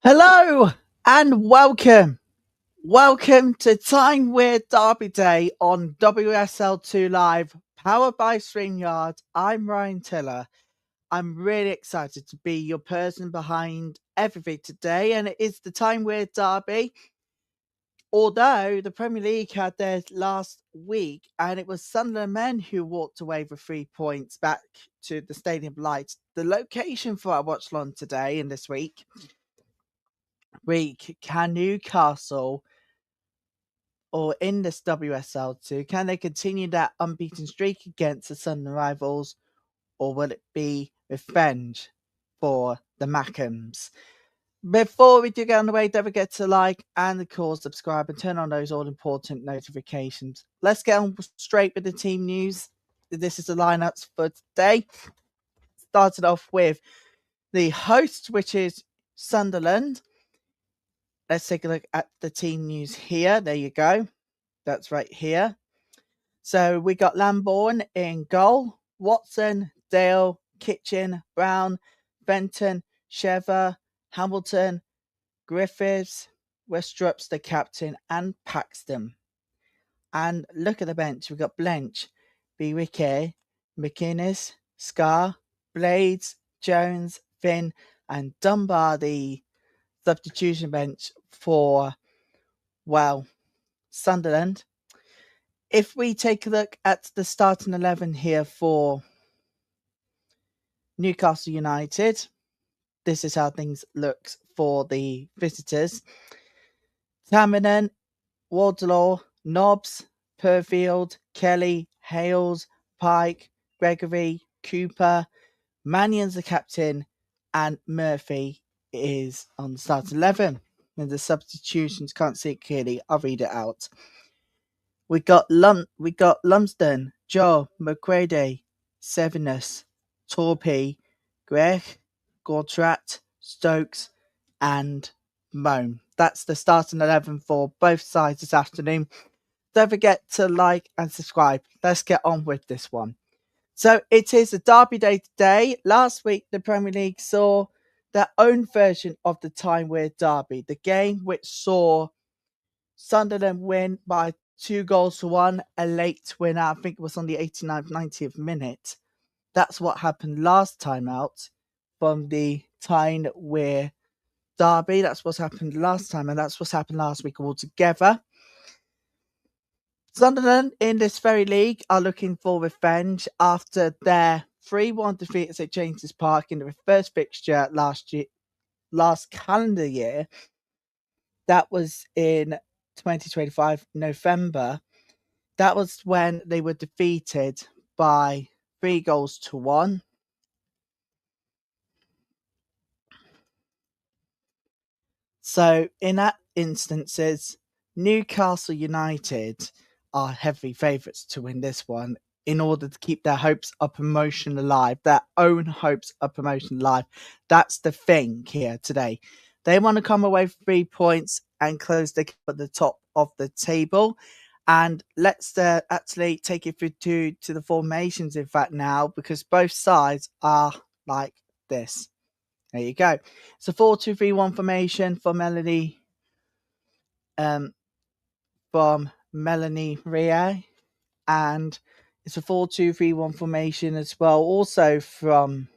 Hello and welcome. Welcome to Tyne-Wear Derby Day on WSL2 Live, powered by StreamYard. I'm Ryan Tiller. I'm really excited to be your person behind everything today, and it is the Tyne-Wear Derby. Although the Premier League had theirs last week, and it was Sunderland men who walked away with 3 points back to the Stadium Lights. The location for our watchalong today and this week can Newcastle, or in this WSL2, can they continue that unbeaten streak against the Sunderland rivals, or will it be revenge for the Mackhams? Before we do get on the way, don't forget to like and of course subscribe and turn on those all important notifications. Let's get on straight with the team news. This is the lineups for today. Started off with the host, which is Sunderland. Let's take a look at the team news here. There you go. That's right here. So we got Lambourne in goal, Watson, Dale, Kitchen, Brown, Benton, Shever, Hamilton, Griffiths, Westrup's the captain, and Paxton. And look at the bench. We've got Blench, Biwike, McInnes, Scar, Blades, Jones, Finn, and Dunbar, the substitution bench for, well, Sunderland. If we take a look at the starting 11 here for Newcastle United, this is how things look for the visitors. Tamminen, Wardlaw, Nobbs, Purfield, Kelly, Hales, Pike, Gregory, Cooper, Mannion's the captain, and Murphy is on the starting 11. And the substitutions, can't see it clearly, I'll read it out. We got Lumsden, Joe, McCready, Sevenus, Torpy, Greg, Gortrat, Stokes, and Moan. That's the starting 11 for both sides this afternoon. Don't forget to like and subscribe. Let's get on with this one. So it is a derby day today. Last week, the Premier League saw their own version of the Tyne-Wear Derby, the game which saw Sunderland win by 2-1, a late winner. I think it was on the 89th, 90th minute. That's what happened last time out from the Tyne-Wear Derby. That's what's happened last time, and that's what's happened last week altogether. Sunderland in this very league are looking for revenge after their 3-1 defeat at St James's Park in the first fixture last calendar year. That was in 2025 November. That was when they were defeated by 3-1. So in that instances, Newcastle United are heavy favourites to win this one in order to keep their hopes of promotion alive, their own hopes of promotion alive. That's the thing here today. They want to come away with 3 points and close the gap at the top of the table. And let's actually take it through to the formations, in fact, now, because both sides are like this. There you go. It's a 4-2-3-1 formation for Melanie Rie, and it's a 4-2-3-1 formation as well, also from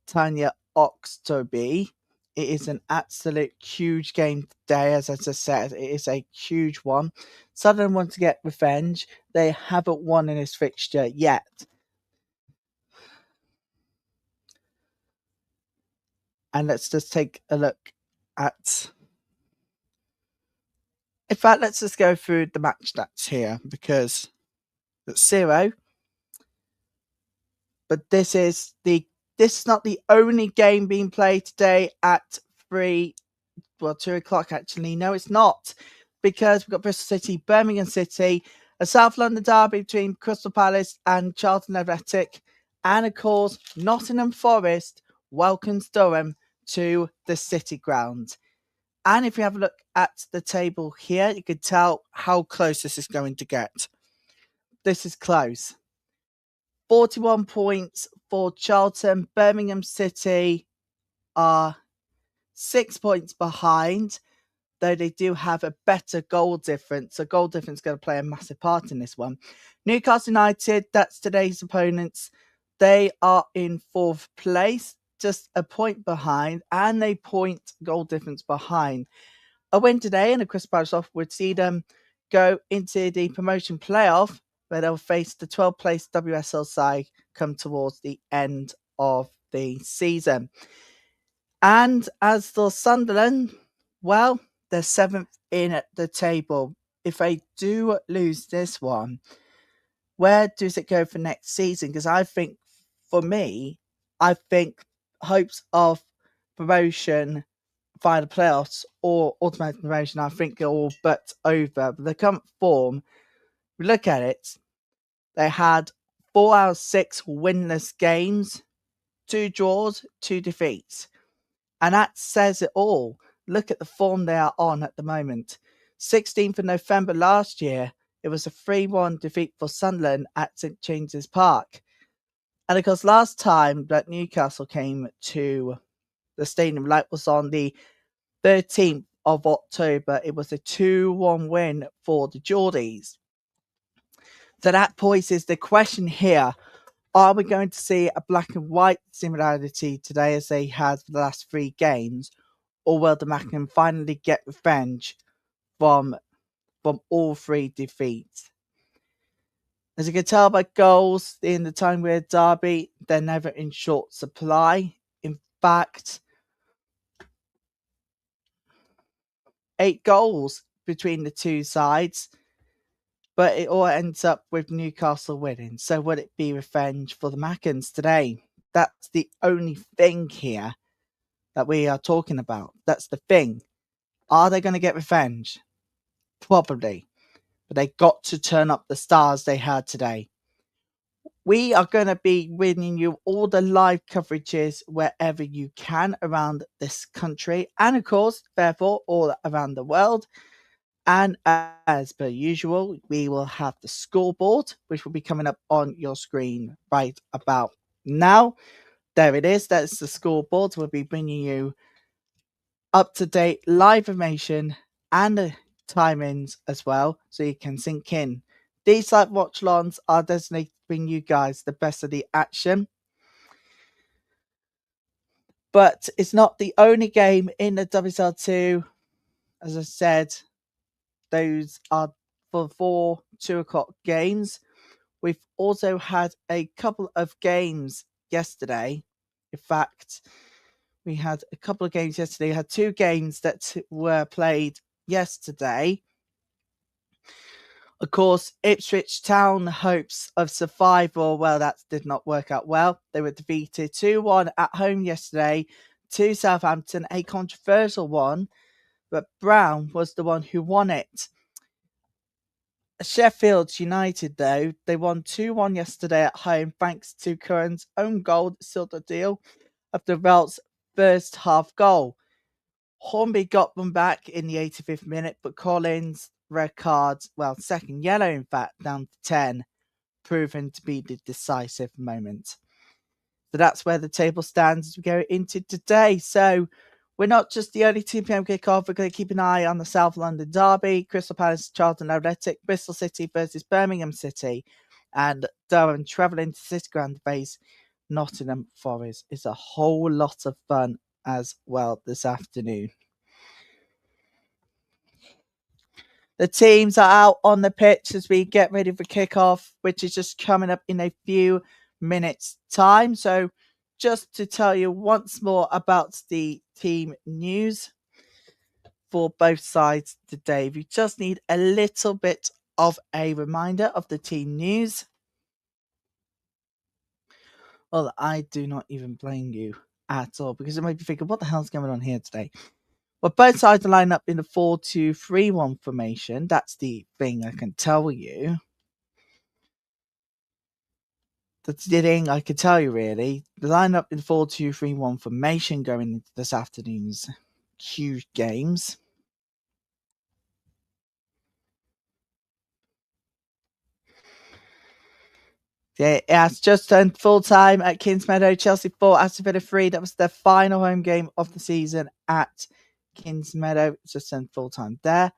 Tanya Oxtoby. It is an absolute huge game today, as I just said. It is a huge one. Sunderland want to get revenge. They haven't won in this fixture yet. And let's just take a look at... In fact, let's just go through the match stats here, because it's 0. But this is not the only game being played today at 2 o'clock actually. No, it's not, because we've got Bristol City, Birmingham City, a South London derby between Crystal Palace and Charlton Athletic, and of course Nottingham Forest welcomes Durham to the City Ground. And if you have a look at the table here, you can tell how close this is going to get. This is close. 41 points for Charlton. Birmingham City are 6 points behind, though they do have a better goal difference. So goal difference is going to play a massive part in this one. Newcastle United, that's today's opponents. They are in 4th place, just a point behind, and a point goal difference behind. A win today and a crisp patch off would see them go into the promotion playoff, where they'll face the 12th place WSL side come towards the end of the season. And as for Sunderland, well, they're 7th in the table. If they do lose this one, where does it go for next season? Because I think, for me, I think hopes of promotion via the playoffs or automatic promotion, I think they're all but over. But the current form, we look at it, they had 4 out of 6 winless games, 2 draws, 2 defeats. And that says it all. Look at the form they are on at the moment. 16th of November last year, it was a 3-1 defeat for Sunderland at St James's Park. And of course, last time that Newcastle came to the Stadium Light was on the 13th of October. It was a 2-1 win for the Geordies. So that poses the question here. Are we going to see a black and white similarity today as they had for the last 3 games? Or will the Macklin finally get revenge from all 3 defeats? As you can tell by goals in the Tyne-Wear Derby, they're never in short supply. In fact, 8 goals between the 2 sides, but it all ends up with Newcastle winning. So would it be revenge for the Mackins today? That's the only thing here that we are talking about. That's the thing. Are they going to get revenge? Probably. But they got to turn up the stars they had today. We are going to be bringing you all the live coverages wherever you can around this country. And of course, therefore, all around the world. And as per usual, we will have the scoreboard, which will be coming up on your screen right about now. There it is. That's the scoreboard. We'll be bringing you up-to-date live information and the timings as well, so you can sink in. These live watch-alongs are designated to bring you guys the best of the action. But it's not the only game in the WSL2. As I said, those are for 4 2 o'clock games. We've also had a couple of games yesterday. In fact, we had a couple of games yesterday. We had 2 games that were played yesterday. Of course, Ipswich Town hopes of survival. Well, that did not work out well. They were defeated 2-1 at home yesterday to Southampton, a controversial one, but Brown was the one who won it. Sheffield United, though, they won 2-1 yesterday at home thanks to Curran's own goal, sealed the deal of the Velt's first half goal. Hornby got them back in the 85th minute, but Collins' red card, well, second yellow in fact, down to 10, proven to be the decisive moment. So that's where the table stands as we go into today. So we're not just the early 2 p.m. kickoff. We're going to keep an eye on the South London Derby, Crystal Palace, Charlton Athletic, Bristol City versus Birmingham City, and Durham travelling to City Ground to face Nottingham Forest. It's a whole lot of fun as well this afternoon. The teams are out on the pitch as we get ready for kickoff, which is just coming up in a few minutes' time. So just to tell you once more about the team news for both sides today. We just need a little bit of a reminder of the team news. Well, I do not even blame you at all, because it might be thinking, what the hell's going on here today? Well, both sides are lined up in the 4-2-3-1 formation. That's the thing I can tell you. That's the thing I can tell you, really. The lineup in 4-2-3-1 formation going into this afternoon's huge games. Yeah, it has just turned full time at Kingsmeadow. Chelsea 4, Aston Villa 3. That was their final home game of the season at Kingsmeadow. It's just turned full time there.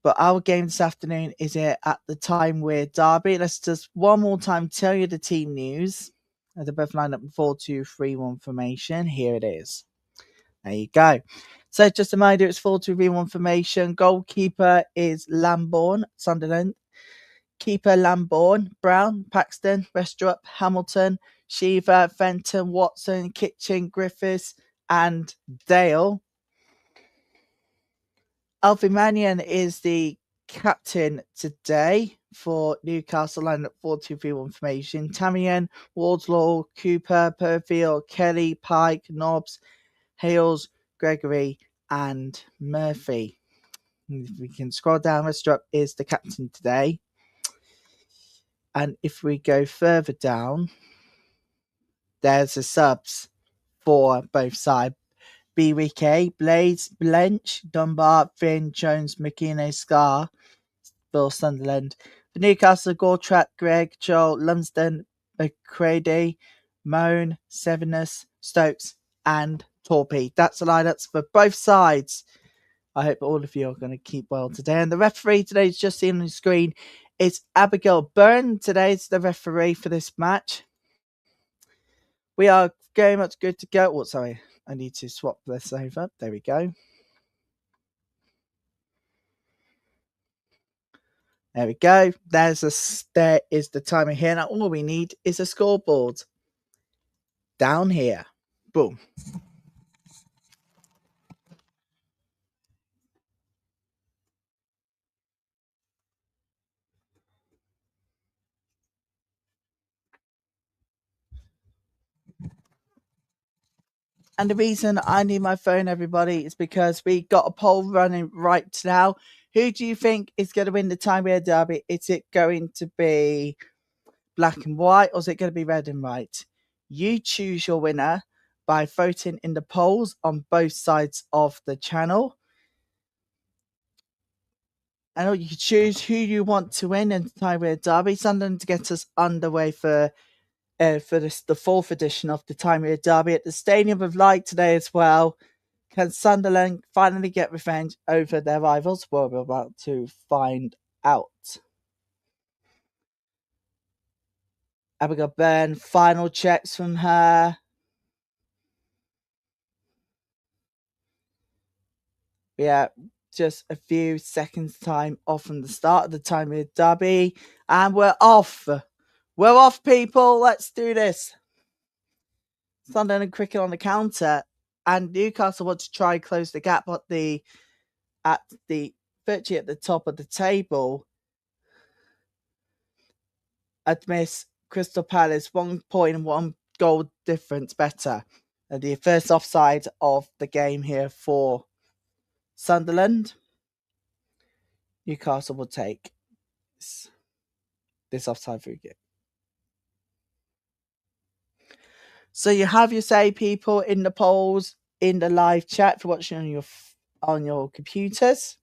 But our game this afternoon is here at the Tyne-Wear Derby. Let's just one more time tell you the team news. They're both lined up in 4-2-3-1 formation. Here it is. There you go. So just a reminder, it's 4-2-3-1 formation. Goalkeeper is Lambourne, Sunderland. Keeper Lambourne, Brown, Paxton, Westrup, Hamilton, Shiva, Fenton, Watson, Kitchen, Griffiths, and Dale. Alfie Mannion is the captain today for Newcastle line at 4-2-3-1 formation. Tamian, Wardlaw, Cooper, Perfield, Kelly, Pike, Nobbs, Hales, Gregory, and Murphy. If we can scroll down, Westrup is the captain today. And if we go further down, there's the subs for both sides. BWK, Blades, Blench, Dunbar, Finn, Jones, McKinney, Scar, Bill Sunderland. For Newcastle, Gortrap, Greg, Joel, Lumsden, McCready, Moan, Sevenus, Stokes, and Torpy. That's the lineups for both sides. I hope all of you are going to keep well today. And the referee today is just seen on the screen. It's Abigail Byrne. Today's the referee for this match. We are very much good to go. Oh, sorry. I need to swap this over. There we go. There we go. There is the timer here. Now all we need is a scoreboard. Down here. Boom. And the reason I need my phone, everybody, is because we got a poll running right now. Who do you think is going to win the Tyne-Wear Derby? Is it going to be black and white, or is it going to be red and white? You choose your winner by voting in the polls on both sides of the channel. And you can choose who you want to win in the Tyne-Wear Derby. Sunderland to get us underway for the fourth edition of the Tyne-Wear Derby at the Stadium of Light today as well. Can Sunderland finally get revenge over their rivals? Well, we're about to find out. Abigail Byrne, final checks from her. Yeah, just a few seconds time off from the start of the Tyne-Wear Derby. And we're off. We're off, people. Let's do this. Sunderland and Cricket on the counter. And Newcastle want to try and close the gap virtually at the top of the table. Admits Crystal Palace 1 point and 1 goal difference better. The first offside of the game here for Sunderland. Newcastle will take this offside free kick. So you have your say, people, in the polls, in the live chat for watching on your computers.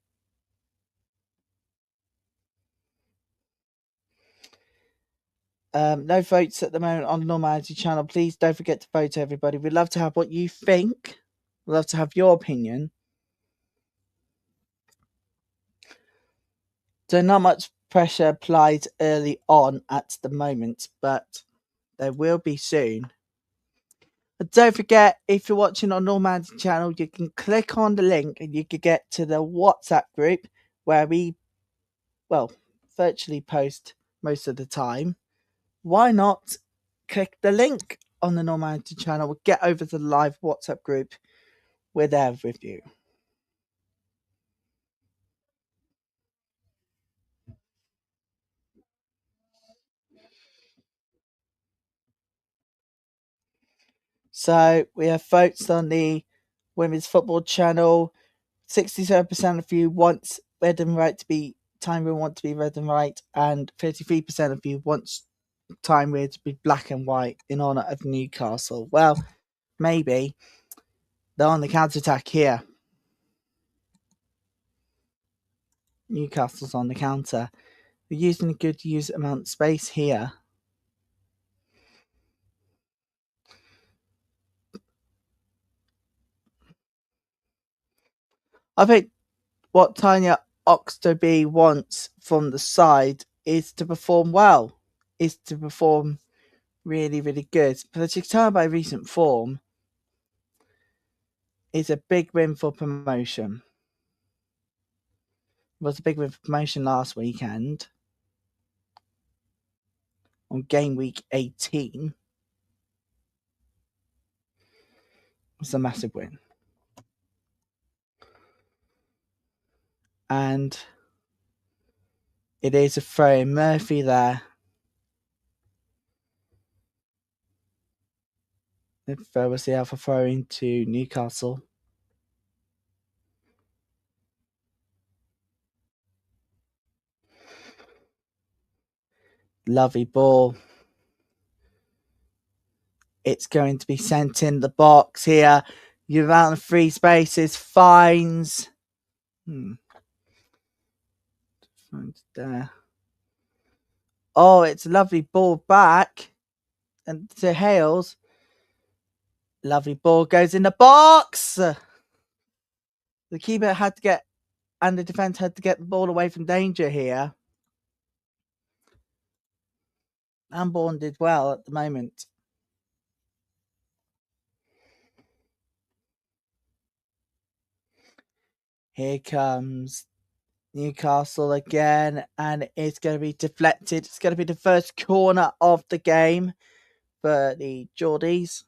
No votes at the moment on the Normality channel. Please don't forget to vote, everybody. We'd love to have what you think. We'd love to have your opinion. So not much pressure applied early on at the moment, but there will be soon. But don't forget, if you're watching on Normality channel, you can click on the link and you can get to the WhatsApp group where we, virtually post most of the time. Why not click the link on the Normality channel? Get over to the live WhatsApp group. We're there with you. So we have votes on the women's football channel. 67% of you want red and white to be Tyne-Wear want to be red and white, and 33% of you wants Tyne-Wear to be black and white in honour of Newcastle. Well, maybe they're on the counter-attack here. Newcastle's on the counter. We're using a good amount of space here. I think what Tanya Oxtoby wants from the side is to perform well, is to perform really, really good. But as you can tell by recent form, it's a big win for promotion. It was a big win for promotion last weekend on game week 18. It was a massive win. And it is a throw in. Murphy there. The throw was the alpha throw into Newcastle. Lovely ball. It's going to be sent in the box here. You're around free spaces, fines. There. Oh, it's a lovely ball back. And to Hales. Lovely ball goes in the box. The keeper had to get, and the defence had to get the ball away from danger here. Lambourne did well at the moment. Here comes Newcastle again, and it's going to be deflected. It's going to be the first corner of the game for the Geordies.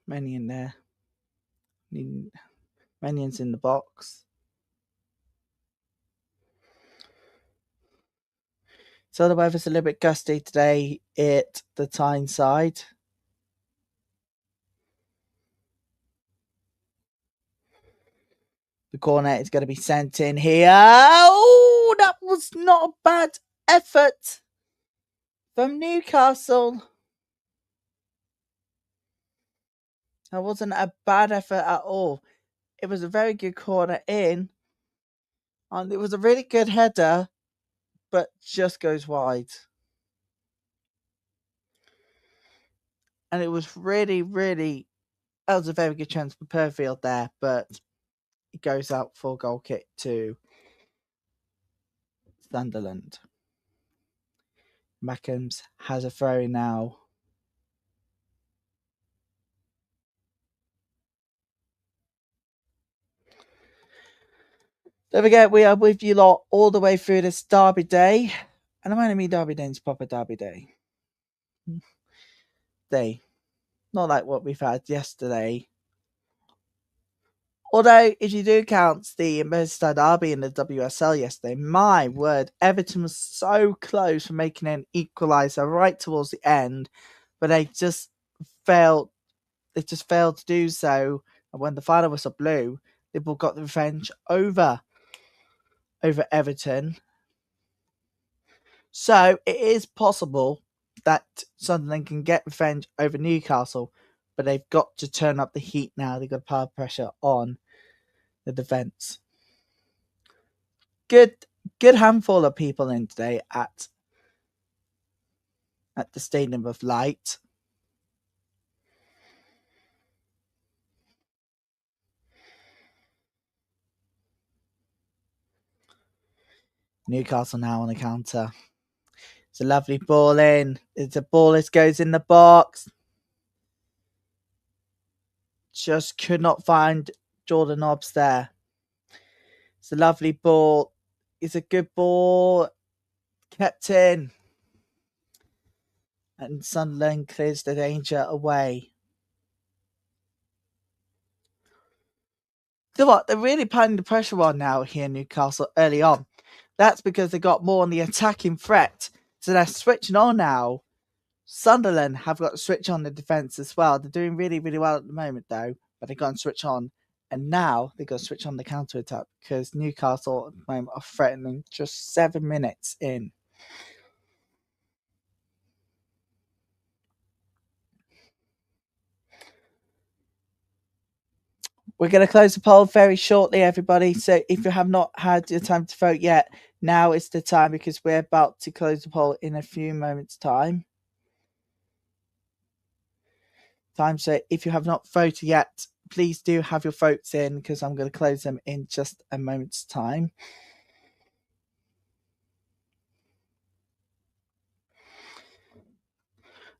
Mannion there. Mannion's in the box. So the weather's a little bit gusty today at the Tyne side. The corner is going to be sent in here. Oh, that was not a bad effort from Newcastle. That wasn't a bad effort at all. It was a very good corner in. And it was a really good header, but just goes wide. And it was really, really, that was a very good chance for Perfield there, but it goes out for a goal kick to Sunderland. Mackems has a throw now. Don't forget, we are with you lot all the way through this Derby Day. And I don't mean Derby Day, it's proper Derby Day. Not like what we've had yesterday. Although, if you do count the Merseyside Derby in the WSL yesterday, my word, Everton was so close for making an equalizer right towards the end, but they just failed. They just failed to do so. And when the final whistle blew, Liverpool got the revenge over Everton. So it is possible that Sunderland can get revenge over Newcastle, but they've got to turn up the heat now. They've got to pile pressure on the defence. Good handful of people in today at the Stadium of Light. Newcastle now on the counter. It's a lovely ball in. It's a ball that goes in the box. Just could not find Jordan Nobbs there. It's a lovely ball. It's a good ball. Kept in. And Sunderland clears the danger away. So what? They're really putting the pressure on now here in Newcastle early on. That's because they got more on the attacking threat. So they're switching on now. Sunderland have got to switch on the defence as well. They're doing really, really well at the moment, though. But they've got to switch on. And now they've got to switch on the counter-attack because Newcastle at the moment are threatening just 7 minutes in. We're going to close the poll very shortly, everybody. So if you have not had the time to vote yet, now is the time because we're about to close the poll in a few moments' time. time. So if you have not voted yet, please do have your votes in, because I'm going to close them in just a moment's time.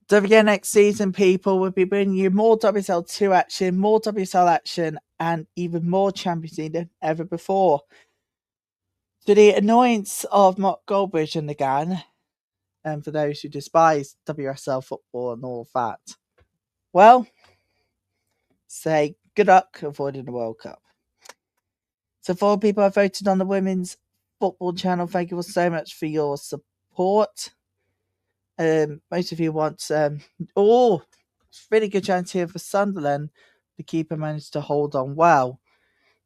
Don't forget, next season, people, will be bringing you more WSL2 action, more WSL action, and even more Champions League than ever before. To the annoyance of Mark Goldbridge and the gang, and for those who despise WSL football and all of that, well, say good luck avoiding the World Cup. So for all people who voted on the Women's Football channel, thank you all so much for your support. Most of you want it's a really good chance here for Sunderland. The keeper managed to hold on well.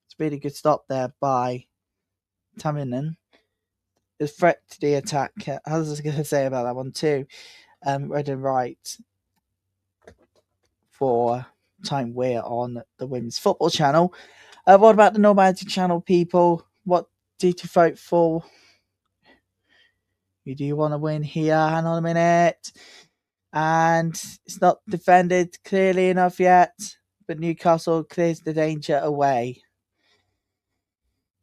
It's a really good stop there by Taminen. The threat to the attack. I was going to say about that one too. Red and right for Tyne-Wear on the Women's Football channel. What about the Normality channel, people? What did you vote for? Who do you want to win here? Hang on a minute. And it's not defended clearly enough yet, but Newcastle clears the danger away.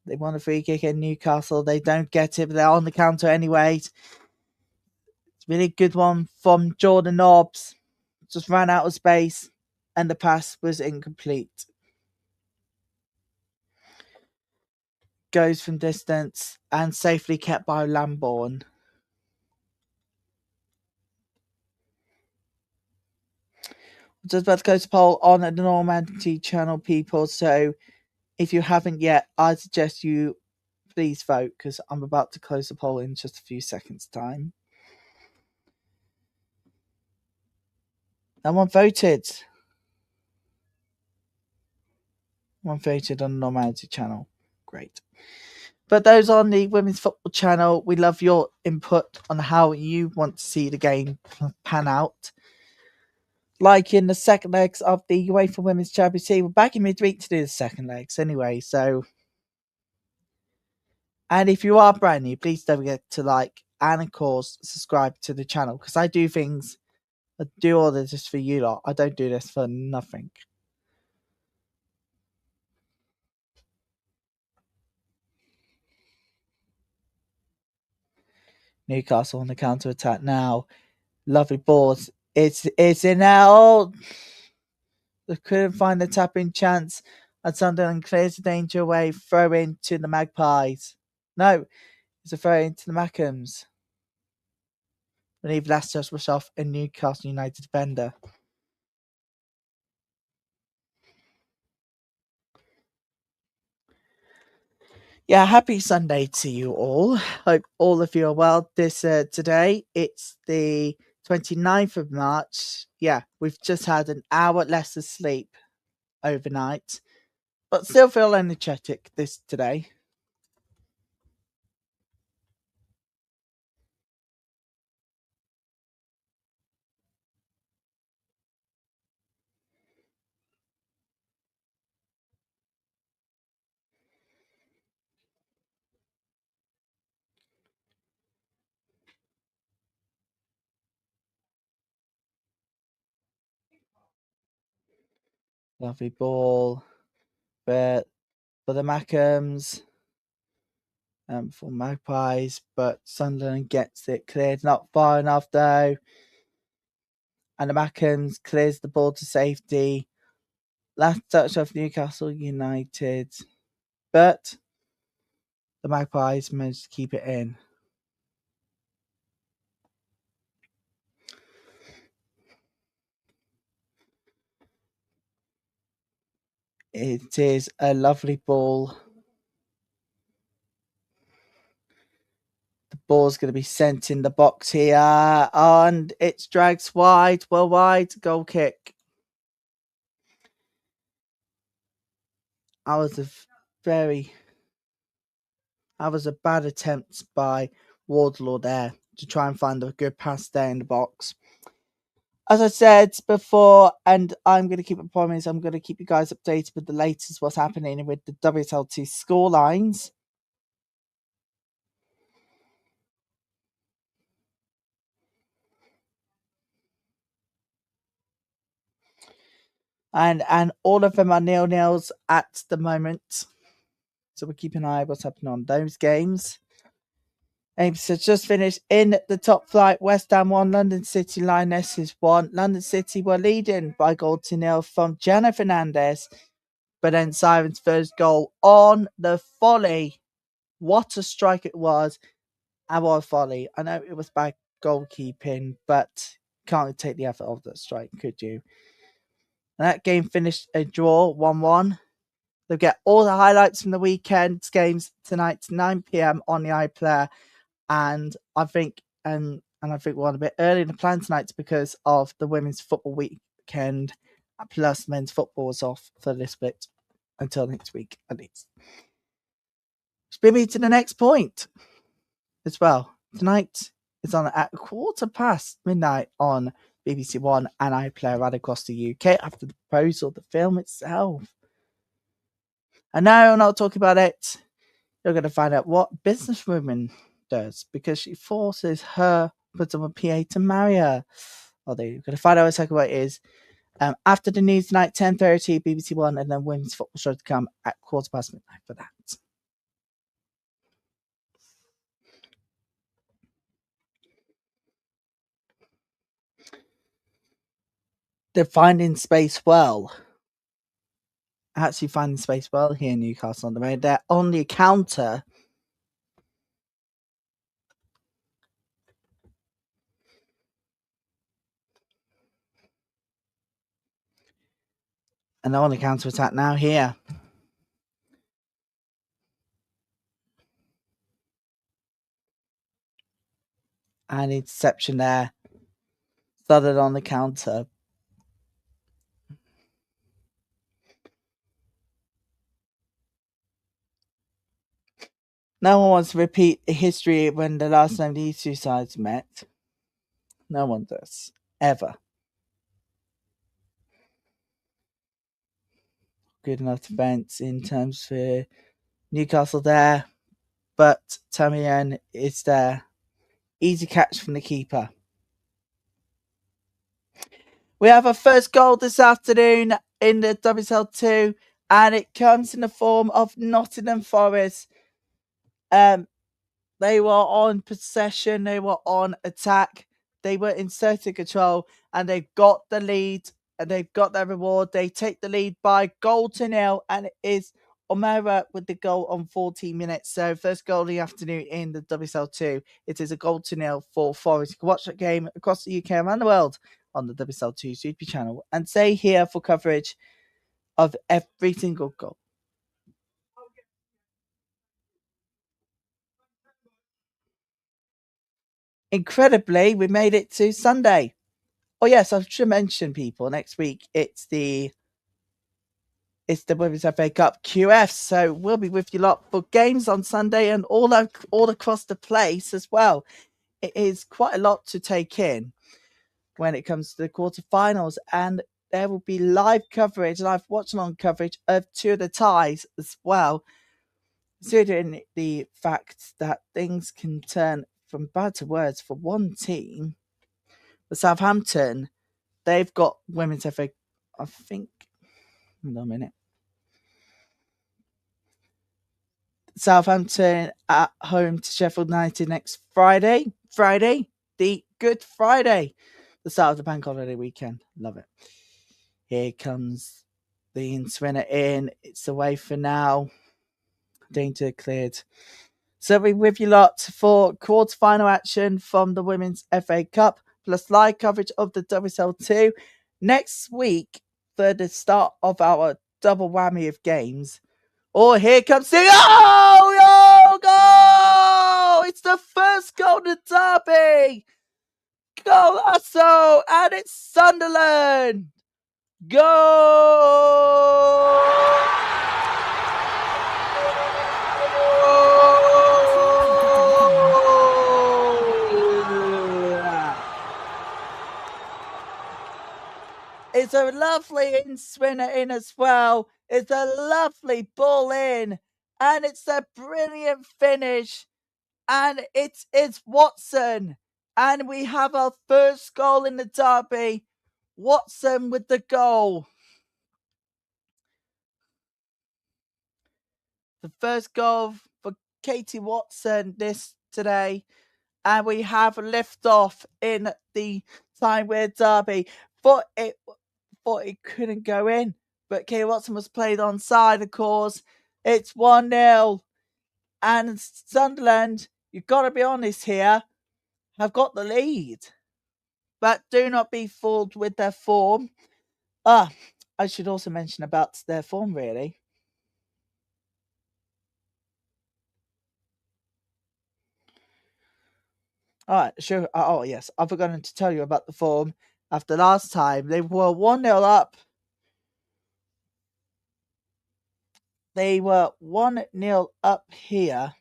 They want a free kick in Newcastle. They don't get it, but they're on the counter anyway. It's a really good one from Jordan Nobbs. Just ran out of space, and the pass was incomplete. Goes from distance and safely kept by Lambourne. Just about to close the poll on the Normandy channel, people. So if you haven't yet, I suggest you please vote, because I'm about to close the poll in just a few seconds' time. No one voted. One voted on the Normality channel. Great. But those on the Women's Football channel, we love your input on how you want to see the game pan out. Like in the second legs of the UEFA Women's Champions League, we're back in midweek to do the second legs anyway. So, and if you are brand new, please don't forget to like and of course subscribe to the channel, because I do things. I do all this just for you lot. I don't do this for nothing. Newcastle on the counter attack now. Lovely balls. It's in now. They couldn't find the tapping chance, and Sunderland clears the danger away. Throw in to the Magpies. No, it's a throw into the Mackhams. Believe Lastos was off a Newcastle United defender. Yeah, happy Sunday to you all. Hope all of you are well. Today, it's the 29th of March. Yeah, we've just had an hour less of sleep overnight, but still feel energetic today. Lovely ball, but for the Mackhams, for Magpies, but Sunderland gets it cleared, not far enough though. And the Mackhams clears the ball to safety. Last touch of Newcastle United, but the Magpies managed to keep it in. It is a lovely ball. The ball's going to be sent in the box here, and it's dragged wide, well wide, goal kick. That was a bad attempt by Wardlaw there to try and find a good pass there in the box. As I said before, and I'm going to keep it promise, I'm going to keep you guys updated with the latest what's happening with the WSL2 score lines. and all of them are 0-0s at the moment. So we'll keep an eye on what's happening on those games. Games have just finished in the top flight. West Ham 1, London City Lionesses 1. London City were leading by 0-0 from Jenna Fernandez, but then Siren's first goal on the volley. What a strike it was. And what a volley. I know it was bad goalkeeping, but can't take the effort of that strike, could you? And that game finished a draw, 1-1. They'll get all the highlights from the weekend's games tonight, 9 p.m. on the iPlayer. And I think I think we're on a bit early in the plan tonight because of the women's football weekend, plus men's football is off for this bit until next week at least. Which brings me to the next point as well. Tonight is on at midnight on BBC One and iPlayer right across the UK after the proposal of the film itself. And now I'm not talking about it. You're going to find out what businesswoman does because she forces her on PA to marry her. You're going to find out exactly what it is. After the news tonight, 10:30, BBC One, and then women's football show to come at midnight for that. They're finding space well. Actually finding space well here in Newcastle on the Road. They're on the counter. And they're on the counter attack now here. And interception there. Started on the counter. No one wants to repeat history when the last time these two sides met. No one does. Ever. Good enough defence in terms for Newcastle there. But Tamian is there. Easy catch from the keeper. We have our first goal this afternoon in the WSL2, and it comes in the form of Nottingham Forest. They were on possession, they were on attack, they were in certain control, and they've got the lead, and they've got their reward. They take the lead by 0-0, and it is O'Mara with the goal on 14 minutes. So first goal of the afternoon in the WSL2. It is a 0-0 for Forest. You can watch that game across the UK and around the world on the WSL2 YouTube channel, and stay here for coverage of every single goal. Incredibly, we made it to Sunday. Oh yes, I should mention, people, next week it's the Women's FA Cup QF, so we'll be with you lot for games on Sunday and all across the place as well. It is quite a lot to take in when it comes to the quarterfinals, and there will be live watch-along coverage of two of the ties as well, considering the fact that things can turn from bad to worse for one team. For Southampton, they've got Women's FA, I think. Hold on a minute. Southampton at home to Sheffield United next Friday. The Good Friday. The start of the bank holiday weekend. Love it. Here comes the Swinner in. It's away for now. Danger cleared. So we're with you lot for quarter-final action from the Women's FA Cup, plus live coverage of the WSL2 next week for the start of our double whammy of games. Oh, here comes the goal! It's the first goal of the derby! Golasso! And it's Sunderland! Goal! It's a lovely in-swinner in as well. It's a lovely ball in. And it's a brilliant finish. And it is Watson. And we have our first goal in the derby. Watson with the goal. the first goal for Katie Watson today, and we have a lift off in the Tyne-Wear Derby. Thought it couldn't go in, but Katie Watson was played onside, of course. It's 1-0, and Sunderland, you've got to be honest here, have got the lead. But do not be fooled with their form. I should also mention about their form, really. All right, sure. Oh, yes. I've forgotten to tell you about the form. After last time, they were 1-0 up. They were 1-0 up here.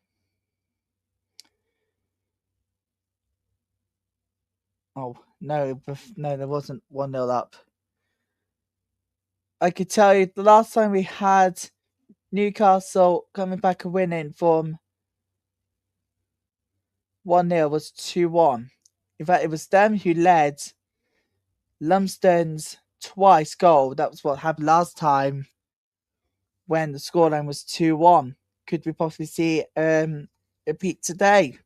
Oh, no, there wasn't 1-0 up. I could tell you the last time we had Newcastle coming back and winning from 1-0 was 2-1. In fact, it was them who led Lumsden's twice goal. That was what happened last time when the scoreline was 2-1. Could we possibly see repeat today?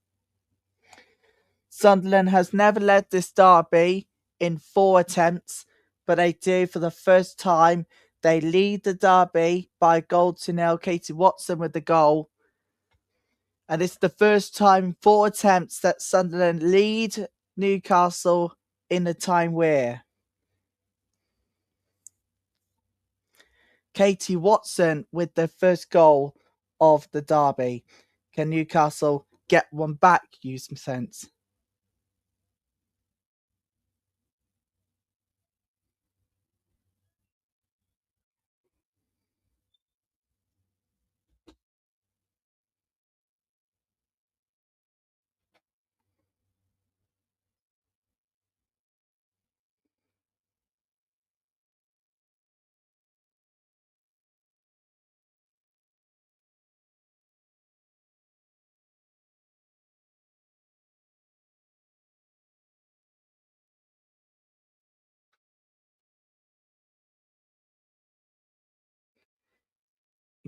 Sunderland has never led this derby in 4 attempts, but they do for the first time. They lead the derby by a goal to nil. Katie Watson with the goal. And it's the first time in 4 attempts that Sunderland lead Newcastle in the Tyne-Wear. Katie Watson with the first goal of the derby. Can Newcastle get one back? Use some sense.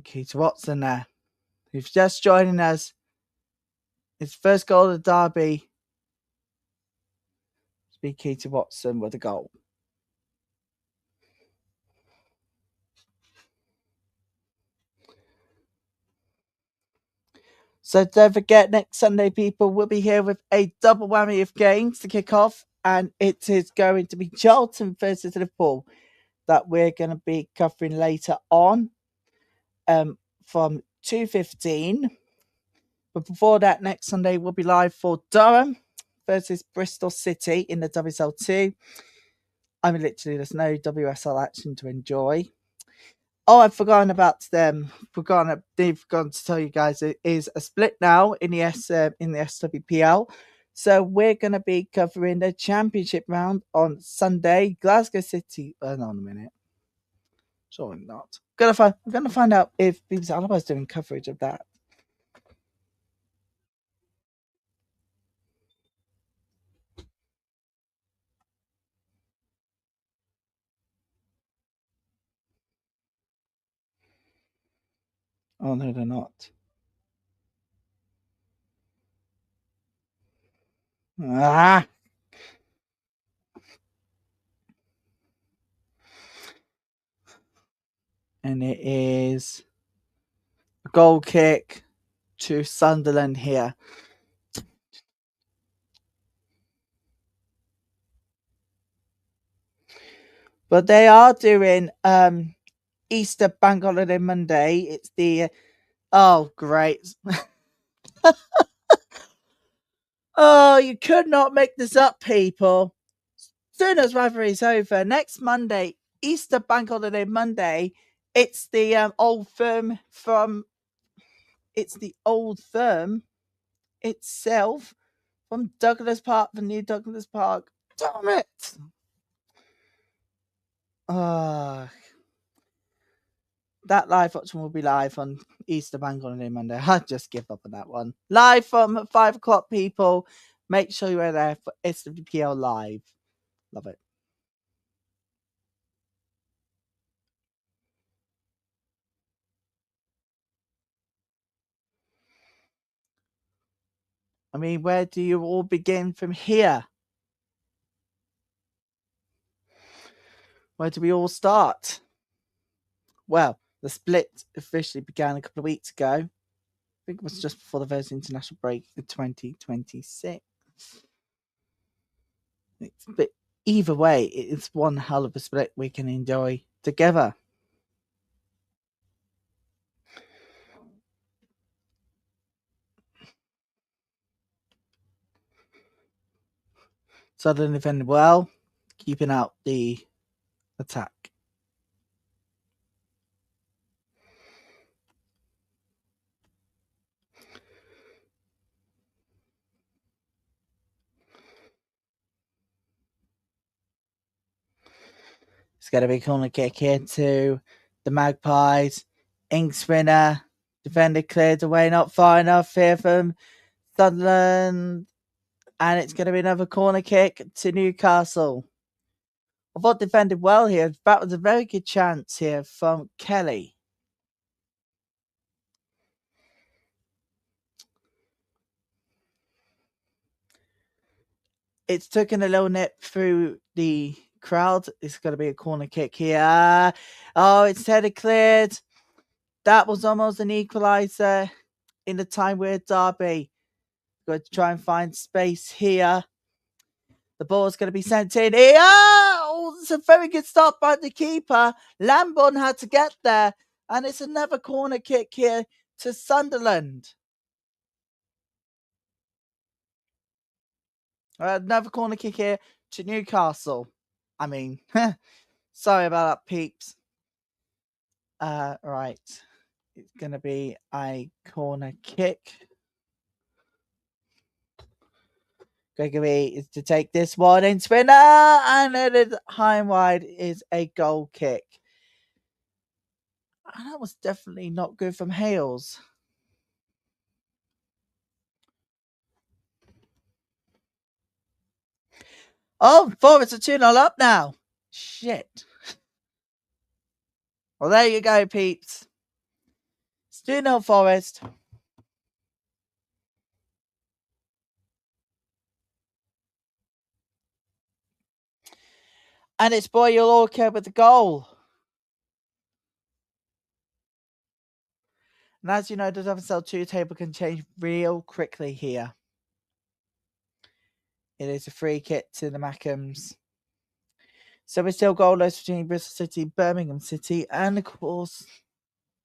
Katie Watson there, who's just joining us. His first goal of the derby. It's be Katie Watson with a goal. So don't forget, next Sunday, people, will be here with a double whammy of games to kick off, and it is going to be Charlton versus Liverpool that we're going to be covering later on from 2:15. But before that, next Sunday, we'll be live for Durham versus Bristol City in the WSL2. I mean, literally, there's no WSL action to enjoy. Oh, I've forgotten about them. They've forgotten to tell you guys it is a split now in the SWPL. So we're going to be covering the championship round on Sunday. Glasgow City. Hold on a minute. Surely not. I'm gonna find out if BBC Alaba is doing coverage of that. Oh no, they're not. Ah. And it is a goal kick to Sunderland here. But they are doing Easter Bank Holiday Monday. It's the oh great. Oh, you could not make this up, people. Soon as rivalry is over, next Monday, Easter Bank Holiday Monday, it's the old firm from it's the old firm itself from Douglas Park, the new Douglas Park. Damn it! That live option will be live on Easter Bank Holiday Monday. I just give up on that one. Live from 5 o'clock, people. Make sure you're there for SWPL Live. Love it. I mean, where do you all begin from here? Where do we all start? Well, the split officially began a couple of weeks ago. I think it was just before the first international break for 2026. But either way, it's one hell of a split we can enjoy together. Sunderland defended well, keeping out the attack. It's going to be a corner kick here to the Magpies. Ink winner. Defender cleared away, not far enough here from Sunderland. And it's going to be another corner kick to Newcastle. I thought defended well here. That was a very good chance here from Kelly. It's taken a little nip through the crowd. It's going to be a corner kick here. Oh, it's headed cleared. That was almost an equalizer in the Tyne-Wear Derby. Going to try and find space here. The ball is going to be sent in here. Oh, it's a very good stop by the keeper. Lamborn had to get there. And it's another corner kick here to Sunderland. Another corner kick here to Newcastle. I mean, sorry about that, peeps. Right. It's going to be a corner kick. Gregory is to take this one in spinner, and it is high and wide is a goal kick. And that was definitely not good from Hales. Oh, Forest are 2-0 up now. Shit. Well, there you go, peeps. It's 2-0 Forest. And it's Boyle Orca with the goal. And as you know, the WSL2 table can change real quickly here. It is a free kick to the Mackhams. So we're still goalless between Bristol City, Birmingham City, and of course,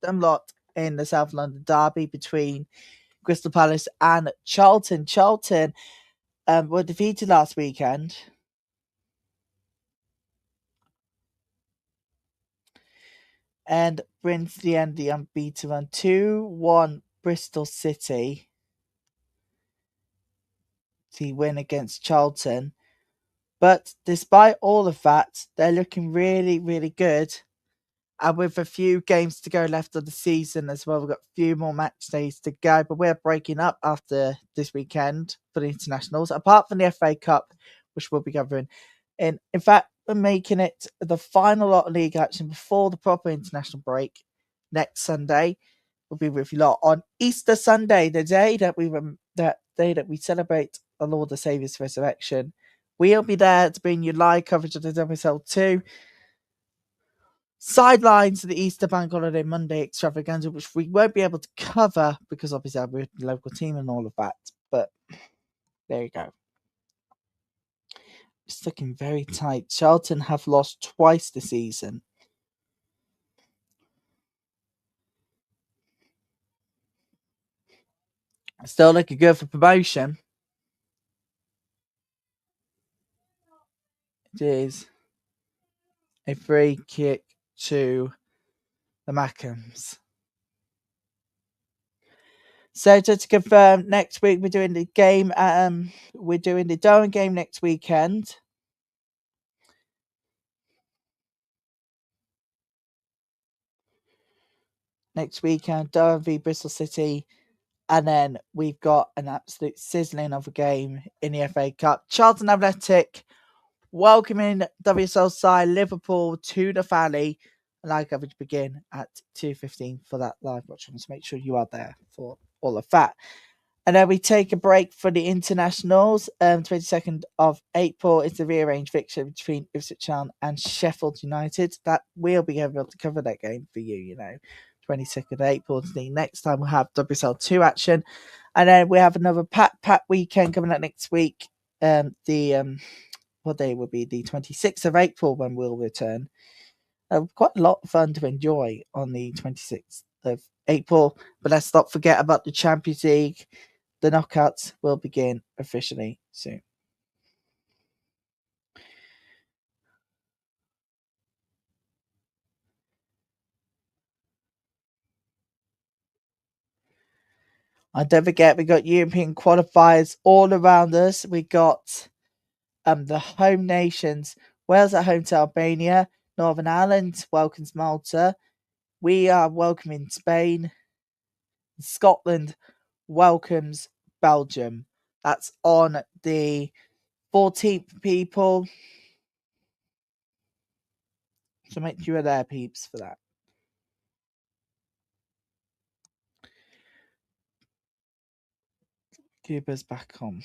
them lot in the South London Derby between Crystal Palace and Charlton. Charlton were defeated last weekend. And brings to the end the unbeaten run 2-1 Bristol City. To win against Charlton. But despite all of that, they're looking really, really good. And with a few games to go left of the season as well, we've got a few more match days to go. But we're breaking up after this weekend for the internationals, apart from the FA Cup, which we'll be covering. And in fact, we're making it the final lot of league action before the proper international break next Sunday. We'll be with you lot on Easter Sunday, the day that we celebrate the Lord the Saviour's resurrection. We'll be there to bring you live coverage of the WSL2 sidelines of the Easter Bank Holiday Monday extravaganza, which we won't be able to cover because obviously we're the local team and all of that. But there you go. It's looking very tight. Charlton have lost twice this season. Still looking good for promotion. It is a free kick to the Mackhams. So just to confirm, next week we're doing the game. We're doing the Durham game next weekend. Next weekend, Durham v Bristol City. And then we've got an absolute sizzling of a game in the FA Cup. Charlton Athletic welcoming WSL side Liverpool to the Valley. Live coverage begin at 2:15 for that live watch. So make sure you are there for all of that. And then we take a break for the internationals. 22nd of April is the rearranged fixture between Ipswich Town and Sheffield United. That we'll be able to cover that game for you, 22nd of April is the next time we'll have WSL2 action. And then we have another pack weekend coming up next week. What day will be the 26th of April when we'll return. Quite a lot of fun to enjoy on the 26th of April. But let's not forget about the Champions League. The knockouts will begin officially soon. And don't forget, we got European qualifiers all around us. We got the home nations. Wales at home to Albania. Northern Ireland welcomes Malta. We are welcoming Spain. Scotland welcomes Belgium. That's on the 14th, people. So make sure you're there, peeps, for that. Keep us back on.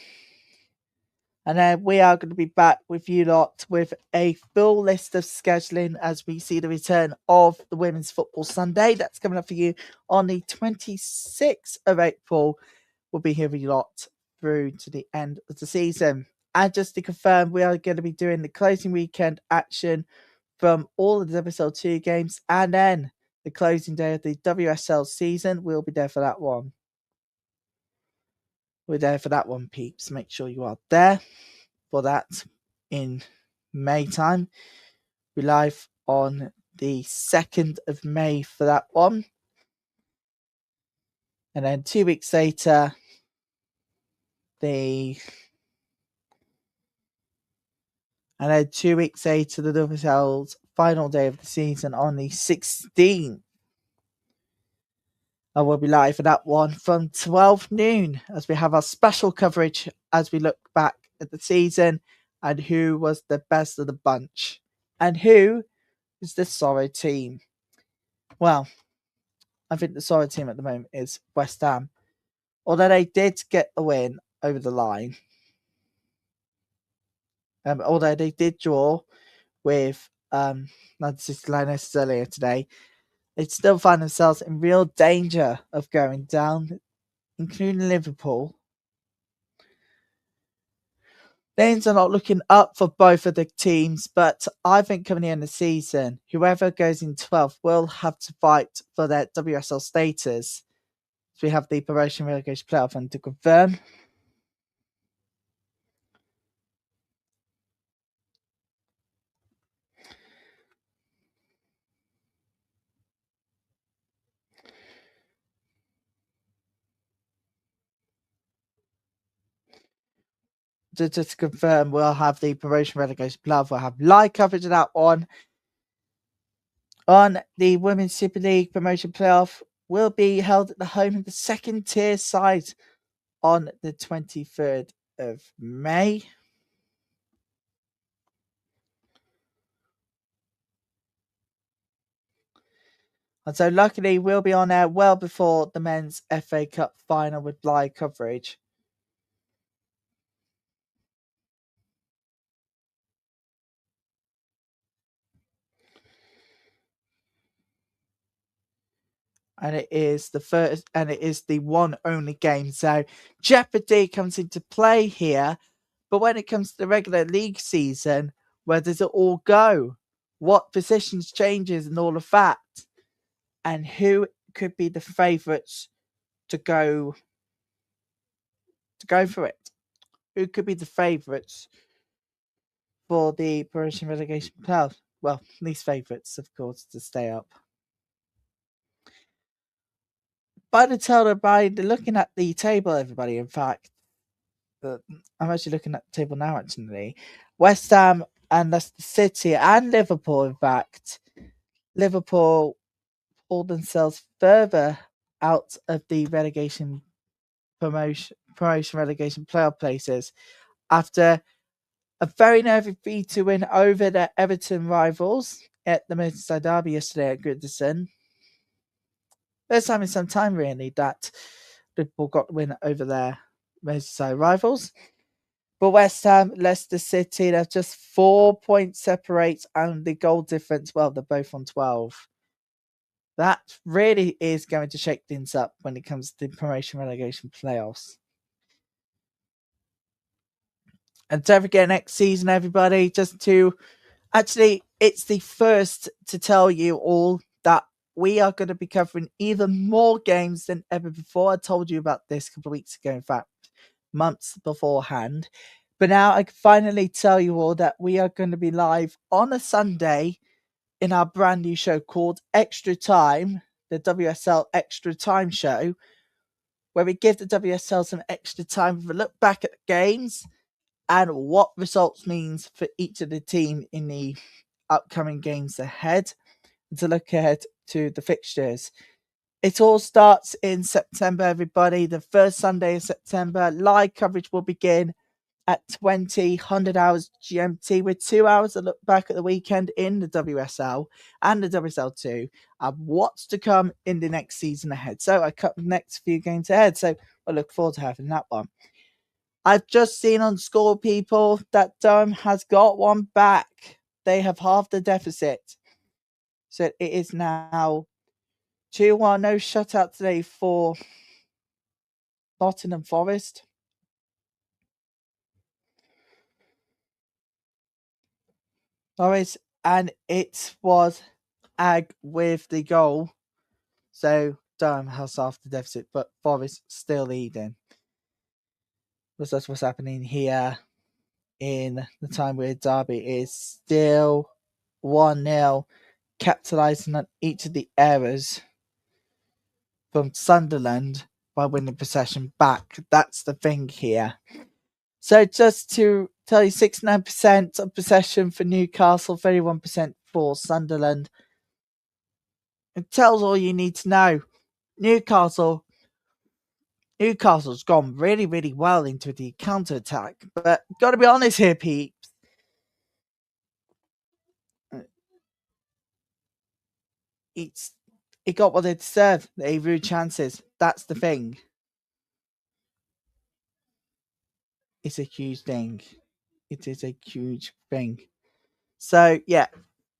And then we are going to be back with you lot with a full list of scheduling as we see the return of the Women's Football Sunday. That's coming up for you on the 26th of April. We'll be here with you lot through to the end of the season. And just to confirm, we are going to be doing the closing weekend action from all of the WSL2 games and then the closing day of the WSL season. We'll be there for that one. We're there for that one, peeps. Make sure you are there for that in May time. We're live on the 2nd of May for that one. And then 2 weeks later, the WSL's final day of the season on the 16th. I will be live for that one from 12 noon as we have our special coverage as we look back at the season and who was the best of the bunch and who is the sorry team. Well, I think the sorry team at the moment is West Ham. Although they did get the win over the line. Although they did draw with Manchester United earlier today, they still find themselves in real danger of going down, including Liverpool. Things are not looking up for both of the teams, but I think coming the end of the season, whoever goes in 12th will have to fight for their WSL status. So we have the promotion relegation playoff and to confirm. Just to confirm, we'll have the promotion relegation playoff. We'll have live coverage of that one. On the Women's Super League promotion playoff will be held at the home of the second tier side on the 23rd of May. And so luckily we'll be on air well before the men's FA Cup final with live coverage. And it is the one only game. So jeopardy comes into play here. But when it comes to the regular league season, where does it all go? What positions changes and all of that? And who could be the favourites to go for it? Who could be the favourites for the promotion relegation playoff? Well, least favourites, of course, to stay up. By looking at the table, everybody, in fact, I'm actually looking at the table now, actually. West Ham and Leicester City and Liverpool, in fact. Liverpool pulled themselves further out of the promotion relegation playoff places after a very nervy 3-2 win over their Everton rivals at the Merseyside Derby yesterday at Goodison. First time in some time, really, that Liverpool got the win over their Merseyside rivals. But West Ham, Leicester City, they're just 4 points separate, and the goal difference, well, they're both on 12. That really is going to shake things up when it comes to the promotion relegation playoffs. And don't forget next season, everybody, just to actually, it's the first to tell you all that we are going to be covering even more games than ever before. I told you about this a couple of weeks ago, in fact, months beforehand. But now I can finally tell you all that we are going to be live on a Sunday in our brand new show called Extra Time, the WSL Extra Time show, where we give the WSL some extra time with a look back at the games and what results means for each of the team in the upcoming games ahead, and to look ahead to the fixtures. It all starts in September, everybody. The first Sunday of September. Live coverage will begin at 100 hours GMT, with 2 hours to look back at the weekend in the WSL and the WSL2 and what's to come in the next season ahead. So I cut the next few games ahead. So I look forward to having that one. I've just seen on Score, people, that Durham has got one back. They have halved the deficit. So it is now 2-1. No shutout today for Nottingham Forest. And it was Ag with the goal. So Durham has half the deficit, but Forest still leading. But that's what's happening here in the Tyne-Wear Derby. Is still 1-0, capitalising on each of the errors from Sunderland by winning possession back. That's the thing here. So just to tell you, 69% of possession for Newcastle, 31% for Sunderland. It tells all you need to know. Newcastle's gone really, really well into the counter-attack. But got to be honest here, Pete. It got what it deserved. They rude chances. That's the thing. It's a huge thing. It is a huge thing. So, yeah,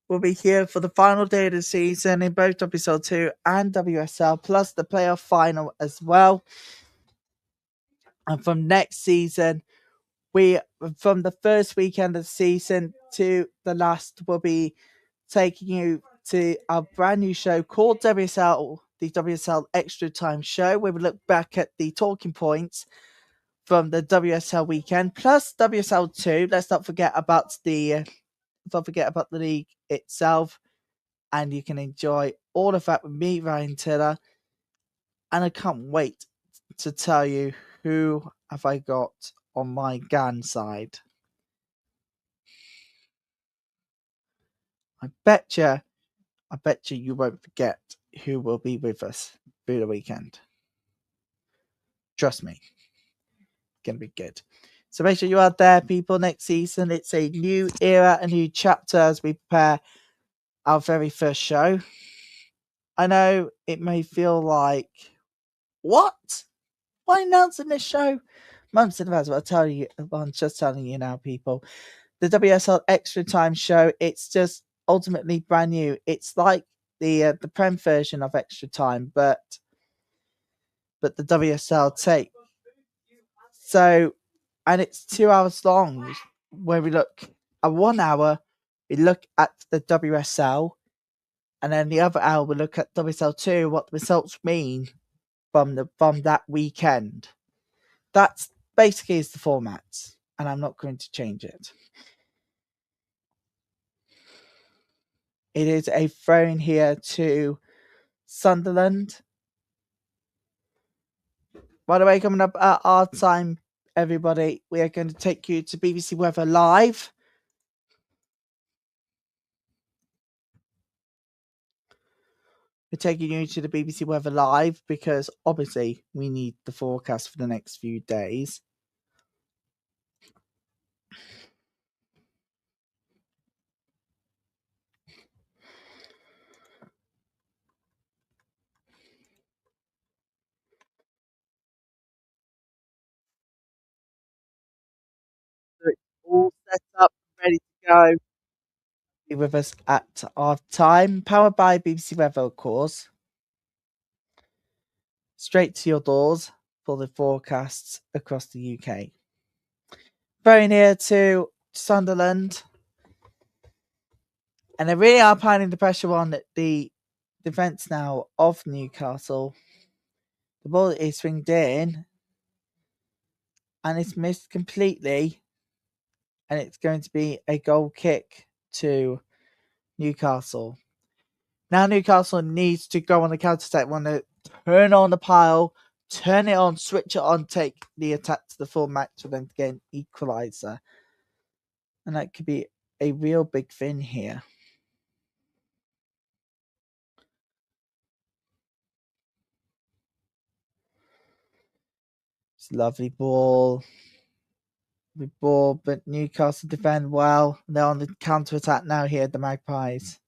we'll be here for the final day of the season in both WSL2 and WSL, plus the playoff final as well. And from next season, from the first weekend of the season to the last, we'll be taking you to our brand new show called WSL, the WSL Extra Time Show, where we look back at the talking points from the WSL weekend, plus WSL2. Let's not forget about the league itself, and you can enjoy all of that with me, Ryan Tiller. And I can't wait to tell you who have I got on my GAN side. I bet you you won't forget who will be with us through the weekend. Trust me, it's gonna be good. So make sure you are there, people. Next season, it's a new era, a new chapter as we prepare our very first show. I know it may feel like, what? Why announcing this show months in advance? But I'm just telling you now, people. The WSL Extra Time show, it's just ultimately brand new. It's like the Prem version of Extra Time, but the WSL take. So, and it's 2 hours long, where we look at 1 hour, we look at the WSL, and then the other hour we look at WSL2, what the results mean from that weekend. That's basically is the format, and I'm not going to change it. It is a throw-in here to Sunderland. By the way, coming up at our time, everybody, we are going to take you to BBC Weather Live. We're taking you to the BBC Weather Live because obviously we need the forecast for the next few days. set up, ready to go. Be with us at our time, powered by BBC Weather, of course. Straight to your doors for the forecasts across the UK. Very near to Sunderland, and they really are piling the pressure on the defence now of Newcastle. The ball is swinged in, and it's missed completely, and it's going to be a goal kick to Newcastle. Now Newcastle needs to go on the counter-attack, want to turn on the pile, turn it on, switch it on, take the attack to the full max for them to get an equalizer. And that could be a real big thing here. It's a lovely ball. But Newcastle defend well. They're on the counter-attack now here, the Magpies.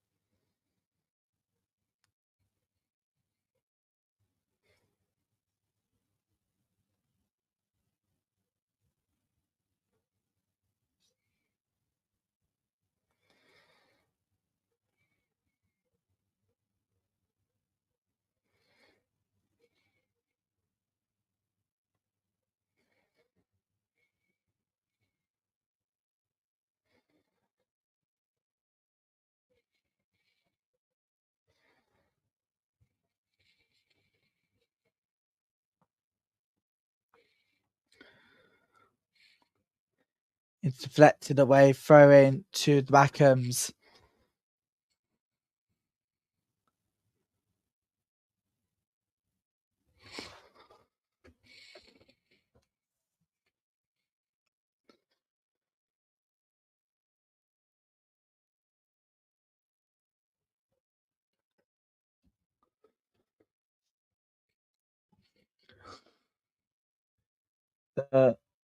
It's deflected away, throw in to the Backhams.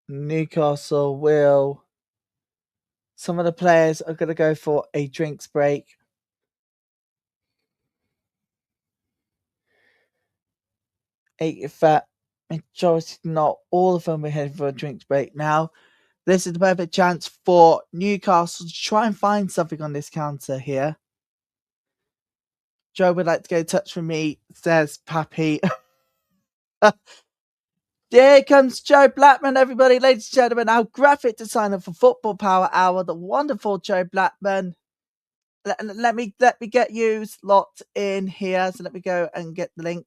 Newcastle will. Some of the players are going to go for a drinks break. If that majority, not all of them, are heading for a drinks break now. This is the perfect chance for Newcastle to try and find something on this counter here. Joe would like to get in touch with me, says Pappy. Here comes Joe Blackman, everybody, ladies and gentlemen. Our graphic designer for Football Power Hour, the wonderful Joe Blackman. Let me get you locked in here. So let me go and get the link.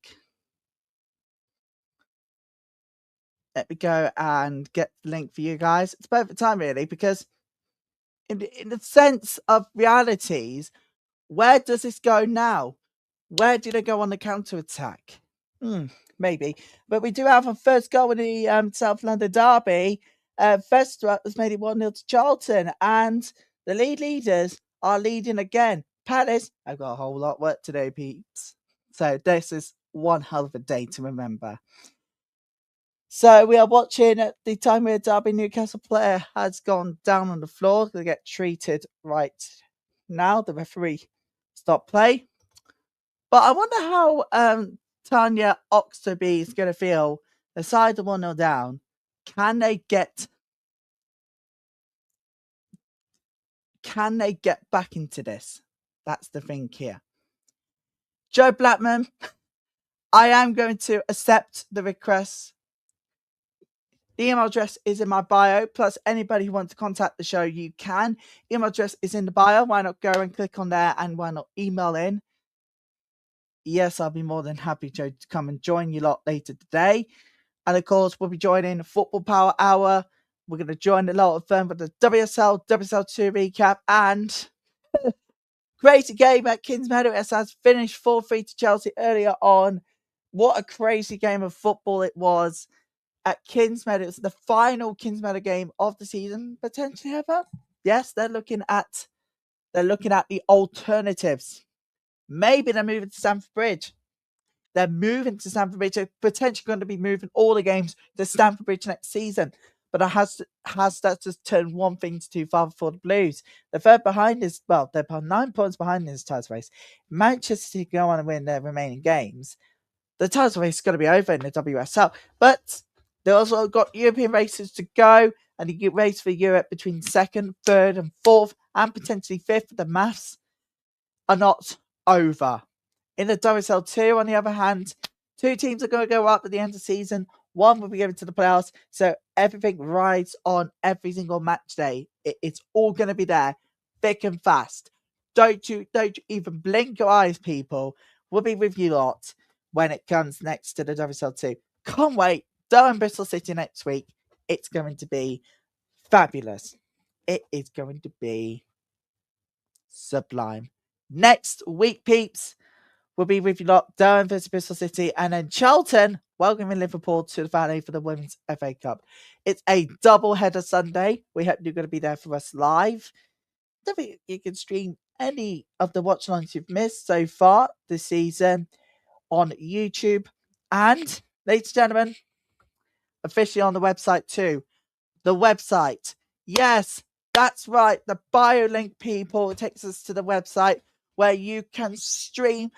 Let me go and get the link for you guys. It's perfect time, really, because in the sense of realities, where does this go now? Where do they go on the counter attack? Maybe, but we do have a first goal in the South London Derby. Festrup has made it 1-0 to Charlton, and the leaders are leading again. Palace, I've got a whole lot of work to do, peeps. So this is one hell of a day to remember. So we are watching the Tyne-Wear Derby. Newcastle player has gone down on the floor. They get treated right now. The referee stopped play. But I wonder how Tanya Oxtoby is going to feel. The side are 1-0 down. Can they get back into this? That's the thing here. Joe Blackman, I am going to accept the request. The email address is in my bio. Plus, anybody who wants to contact the show, you can. Email address is in the bio. Why not go and click on there, and why not email in? Yes, I'll be more than happy, Joe, to come and join you lot later today. And of course, we'll be joining Football Power Hour. We're going to join a lot of fun with the WSL2 recap, and crazy game at Kings Meadow. It has finished 4-3 to Chelsea earlier on. What a crazy game of football it was at Kings Meadow. It's the final Kings Meadow game of the season, potentially ever. Yes, they're looking at the alternatives. Maybe they're moving to Stamford Bridge. They're moving to Stamford Bridge. They're potentially going to be moving all the games to Stamford Bridge next season. But that just turned one thing to too far for the Blues. The third behind is, well, they're 9 points behind in this title race. Manchester City go on and win their remaining games. The title race is going to be over in the WSL. But they also got European races to go. and the race for Europe between 2nd, 3rd and 4th and potentially 5th, the maths, are not over. In the WSL2, on the other hand, 2 teams are going to go up at the end of the season. 1 will be given to the playoffs, so everything rides on every single match day. It's all going to be there, thick and fast. Don't you even blink your eyes, people. We'll be with you lot when it comes next to the WSL2. Can't wait. Durham, Bristol City next week. It's going to be fabulous. It is going to be sublime. Next week, peeps, we'll be with you lot. Durham versus Bristol City, and then Charlton welcoming Liverpool to the Valley for the Women's FA Cup. It's a double header Sunday. We hope you're going to be there for us live. Don't think you can stream any of the watch-alongs you've missed so far this season on YouTube, and, ladies and gentlemen, officially on the website too. The website. Yes, that's right. The bio link, people, takes us to the website where you can stream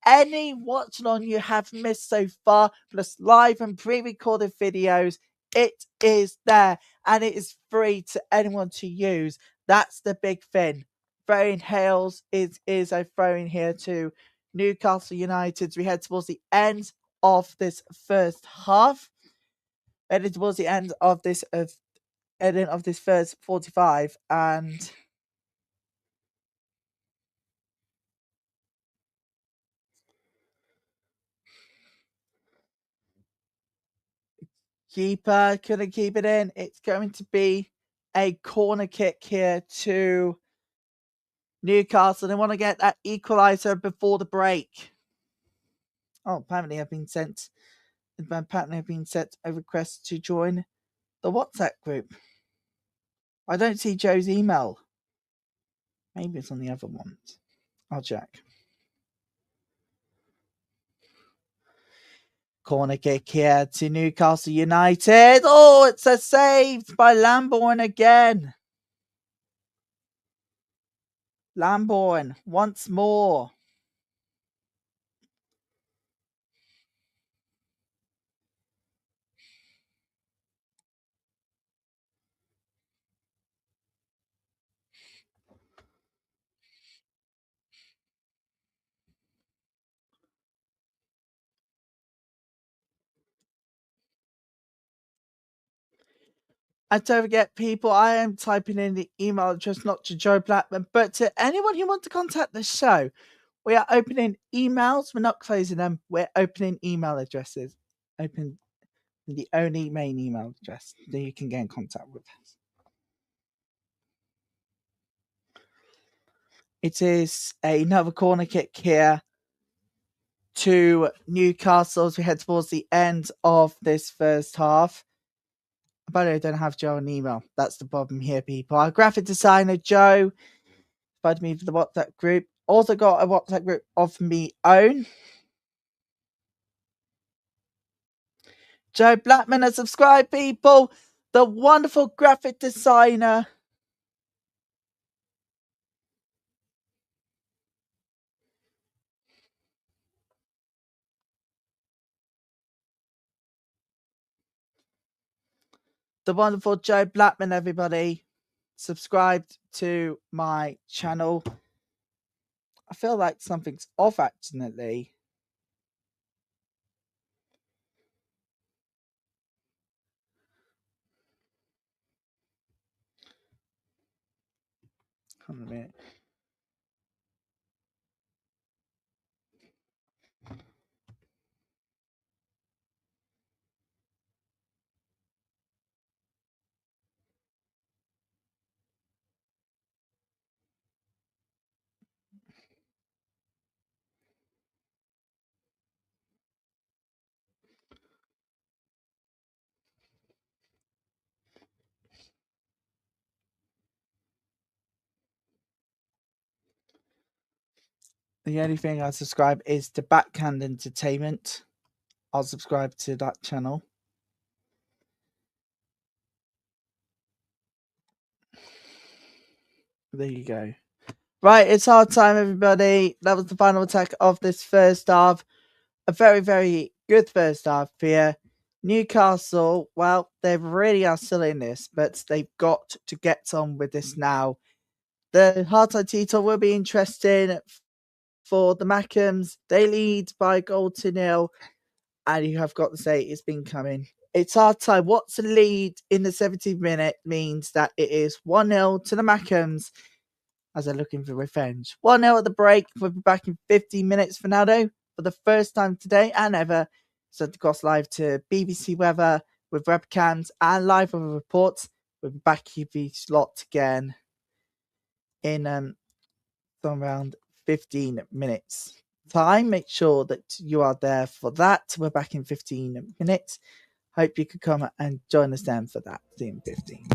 any watch-along you have missed so far, plus live and pre-recorded videos. It is there, and it is free to anyone to use. That's the big thing. Throwing hails is a throwing here to Newcastle United. We head towards the end of this first half. Headed towards the end of this first 45, and keeper couldn't keep it in. It's going to be a corner kick here to Newcastle. They want to get that equalizer before the break. Oh, apparently I've been sent a request to join the WhatsApp group. I don't see Joe's email. Maybe it's on the other ones. I'll check. Corner kick here to Newcastle United. Oh, it's a save by Lambourne again. Lambourne once more. And don't forget, people, I am typing in the email address not to Joe Blackman, but to anyone who wants to contact the show. We are opening emails. We're not closing them. We're opening email addresses. Open the only main email address that you can get in contact with us. It is another corner kick here to Newcastle as we head towards the end of this first half. By the way, I don't have Joe on email. That's the problem here, people. Our graphic designer, Joe, invited me for the WhatsApp group. Also got a WhatsApp group of me own. Joe Blackman has subscribed, people. The wonderful graphic designer. The wonderful Joe Blackman, everybody. Subscribed to my channel. I feel like something's off accidentally. Hold on a minute. The only thing I subscribe is to Backhand Entertainment. I'll subscribe to that channel. There you go. Right, it's hard time, everybody. That was the final attack of this first half. A very, very good first half here. Newcastle, well, they really are still in this, but they've got to get on with this now. The hard-side title will be interesting for the Mackems. They lead by a goal to nil, and you have got to say it's been coming. It's hard time. What's the lead in the 70th minute means that it is 1-0 to the Mackems as they're looking for revenge. 1-0 at the break. We'll be back in 15 minutes, Fernando, for the first time today and ever. Sent across live to BBC Weather with webcams and live with reports. We'll be back with each lot again in around 15 minutes time. Make sure that you are there for that. We're back in 15 minutes. Hope you could come and join us then for that. See you in 15.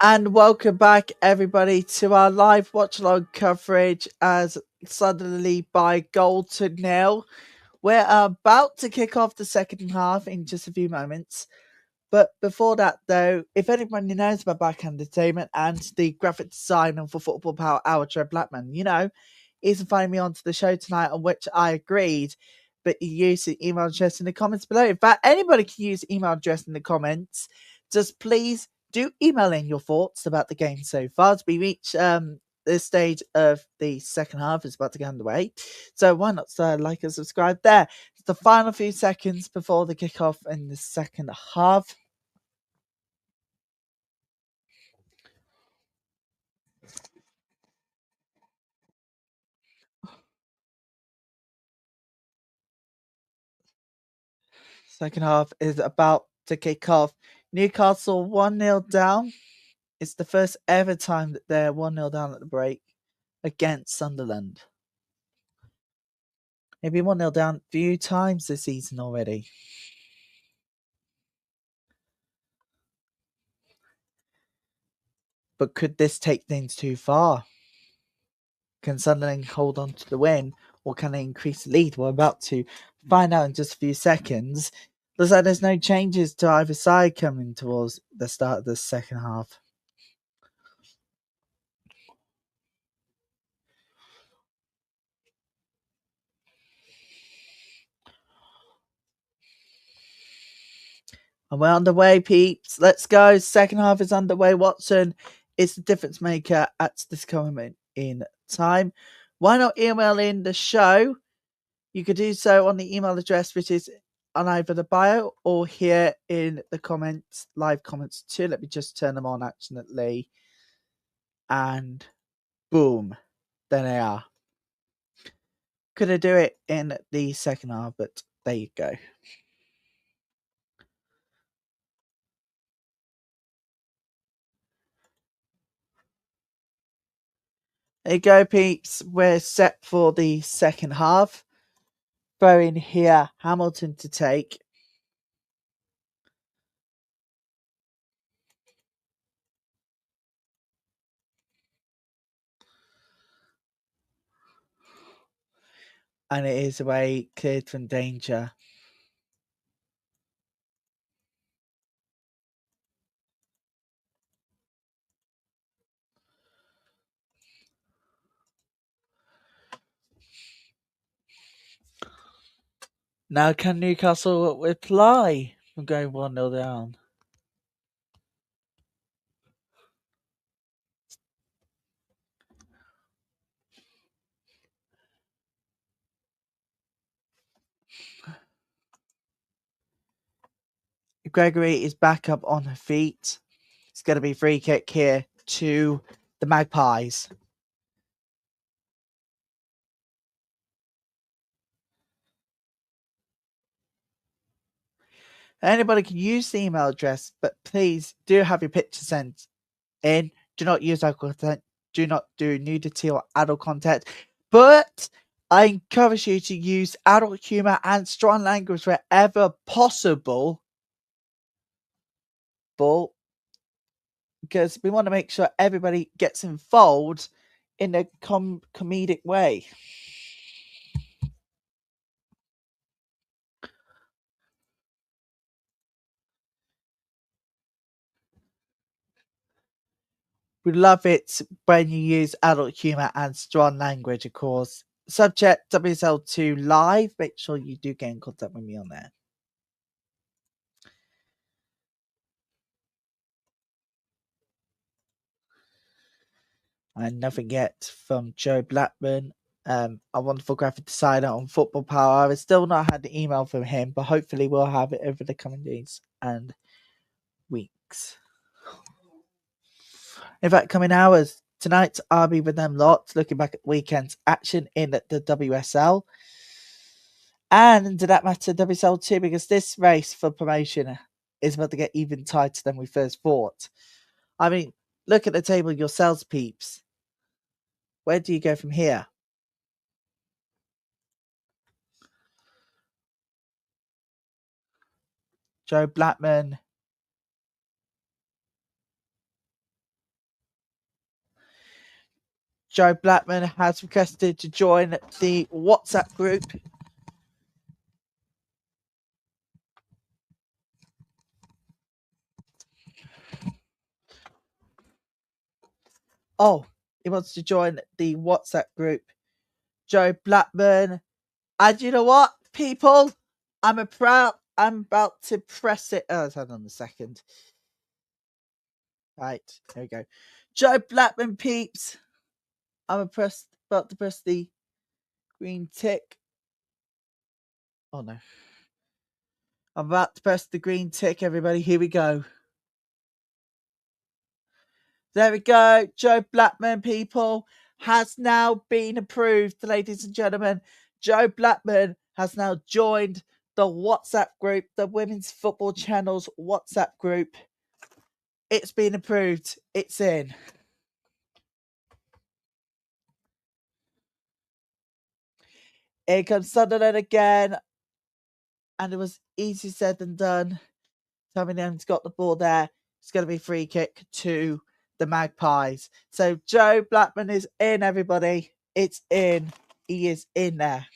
And welcome back, everybody, to our live watch-along coverage as Sunderland lead by goal to nil. We're about to kick off the second half in just a few moments. But before that, though, if anybody knows about Back Entertainment and the graphic designer for Football Power Hour, Trev Blackman, he's invited me onto the show tonight, on which I agreed. But you use the email address in the comments below. In fact, anybody can use the email address in the comments. Just please do email in your thoughts about the game so far. As we reach this stage of the second half is about to get underway. So why not like and subscribe there? It's the final few seconds before the kickoff in the second half. Second half is about to kick off. Newcastle 1-0 down. It's the first ever time that they're 1-0 down at the break against Sunderland. Maybe 1-0 down a few times this season already. But could this take things too far? Can Sunderland hold on to the win, or can they increase the lead? We're about to find out in just a few seconds. Looks like there's no changes to either side coming towards the start of the second half. And we're underway, peeps. Let's go. Second half is underway. Watson is the difference maker at this moment in time. Why not email in the show? You could do so on the email address, which is on either the bio or here in the comments, live comments too. Let me just turn them on accidentally. And boom, there they are. Could I do it in the second half, but there you go. There you go, peeps. We're set for the second half. Throw in here Hamilton to take. And it is away, cleared from danger. Now can Newcastle reply from going 1-0 down? Gregory is back up on her feet. It's going to be free kick here to the Magpies. Anybody can use the email address, but please do have your picture sent in. Do not use adult content. Do not do nudity or adult content. But I encourage you to use adult humour and strong language wherever possible. Because we want to make sure everybody gets involved in a comedic way. We love it when you use adult humour and strong language, of course. Subject WSL2 live. Make sure you do get in contact with me on there. And nothing yet from Joe Blackman, a wonderful graphic designer on Football Power. I've still not had the email from him, but hopefully we'll have it over the coming days and weeks. In fact, coming hours. Tonight, I'll be with them lot, looking back at the weekend's action in the WSL. And to that matter, WSL2, because this race for promotion is about to get even tighter than we first thought. I mean, look at the table yourselves, peeps. Where do you go from here? Joe Blackman. Joe Blackman has requested to join the WhatsApp group. Oh, he wants to join the WhatsApp group. Joe Blackman. And you know what, people? I'm about to press it. Oh, hold on a second. Right, there we go. Joe Blackman, peeps. I'm about to press the green tick. Oh no. I'm about to press the green tick, everybody. Here we go. There we go. Joe Blackman, people, has now been approved, ladies and gentlemen. Joe Blackman has now joined the WhatsApp group, the Women's Football Channel's WhatsApp group. It's been approved. It's in. Here comes Sunderland again. And it was easy said than done. Tommy's got the ball there. It's going to be free kick to the Magpies. So Joe Blackman is in, everybody. It's in. He is in there.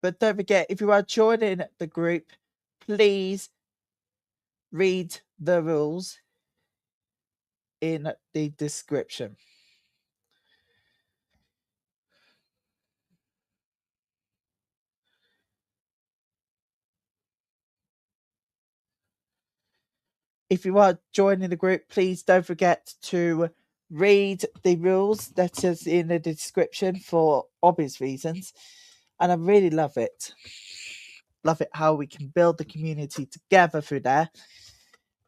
But don't forget, if you are joining the group, please read the rules in the description. If you are joining the group, please don't forget to read the rules that is in the description for obvious reasons. And I really love it. Love it how we can build the community together through there.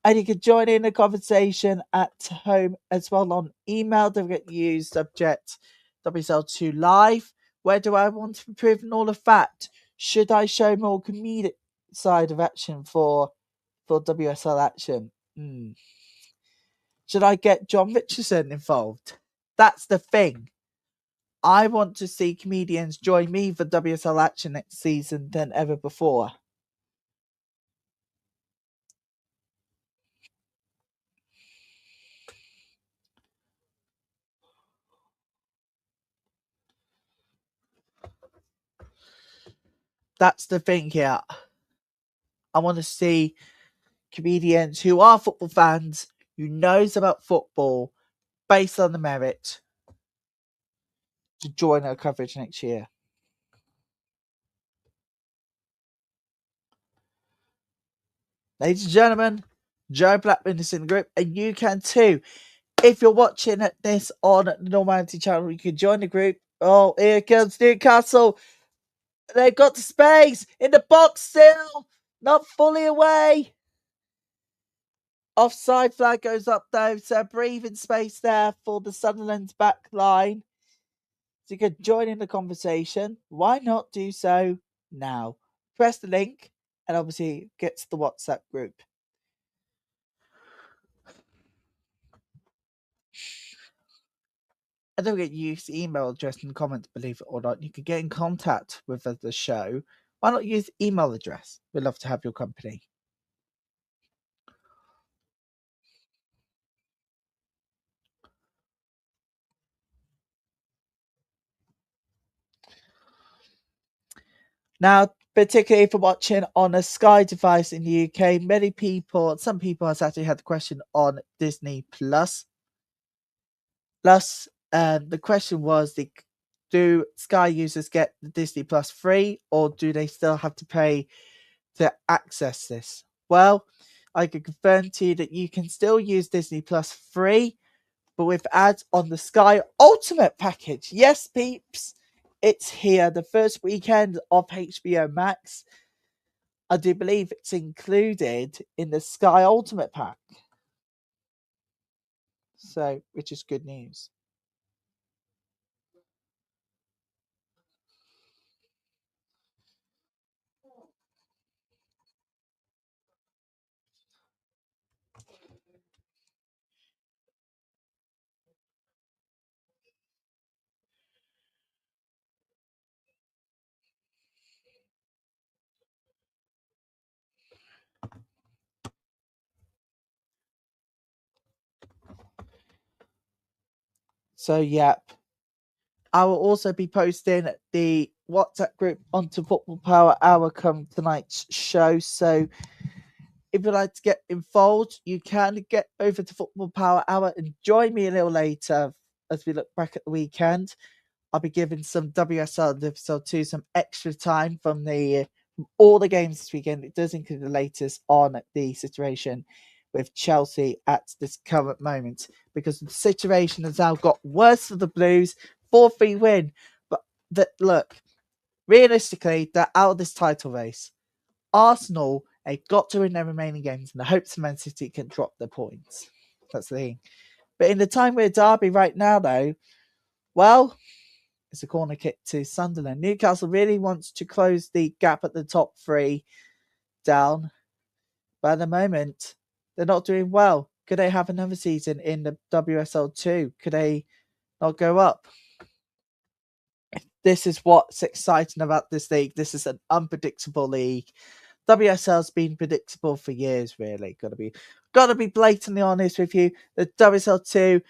And you can join in the conversation at home as well on email. Don't forget to use subject WSL2 live. Where do I want to improve and all of that? Should I show more comedic side of action for WSL action? Should I get John Richardson involved? That's the thing. I want to see comedians join me for WSL action next season than ever before. That's the thing here. I want to see comedians who are football fans, who knows about football, based on the merit, to join our coverage next year. Ladies and gentlemen, Joe Blackman is in the group, and you can too. If you're watching this on the Normality channel, you can join the group. Oh, here comes Newcastle. They've got the space in the box still, not fully away. Offside flag goes up though, so breathing space there for the Sunderland's back line. So you can join in the conversation. Why not do so now? Press the link and obviously get to the WhatsApp group. And don't forget to use the email address in the comments, believe it or not. You can get in contact with the show. Why not use email address? We'd love to have your company. Now, particularly if you're watching on a Sky device in the UK, some people have actually had the question on Disney Plus. The question was, do Sky users get the Disney Plus free, or do they still have to pay to access this? Well, I can confirm to you that you can still use Disney Plus free, but with ads on the Sky Ultimate package. Yes, peeps, it's here. The first weekend of HBO Max. I do believe it's included in the Sky Ultimate pack. So, which is good news. So, yep. I will also be posting the WhatsApp group onto Football Power Hour come tonight's show. So if you'd like to get involved, you can get over to Football Power Hour and join me a little later as we look back at the weekend. I'll be giving some WSL and WSL2 some extra time from all the games this weekend. It does include the latest on the situation with Chelsea at this current moment, because the situation has now got worse for the Blues. 4-3 win. But look, realistically, they're out of this title race. Arsenal, they've got to win their remaining games in the hopes Man City can drop their points. That's the thing. But in the Tyne-Wear Derby right now, though, well, it's a corner kick to Sunderland. Newcastle really wants to close the gap at the top three down. But at the moment, they're not doing well. Could they have another season in the WSL2? Could they not go up? This is what's exciting about this league. This is an unpredictable league. WSL's been predictable for years, really. Gotta be blatantly honest with you. The WSL2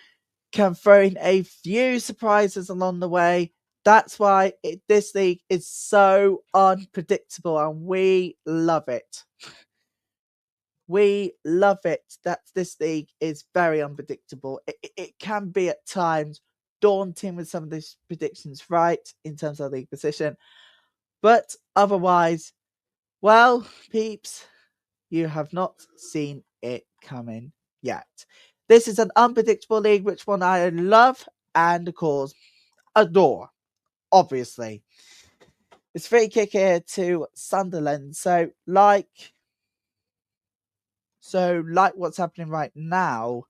can throw in a few surprises along the way. That's why this league is so unpredictable, and we love it. We love it that this league is very unpredictable. It can be at times daunting with some of these predictions right in terms of league position. But otherwise, well, peeps, you have not seen it coming yet. This is an unpredictable league, which one I love and, of course, adore, obviously. It's free kick here to Sunderland. So like what's happening right now,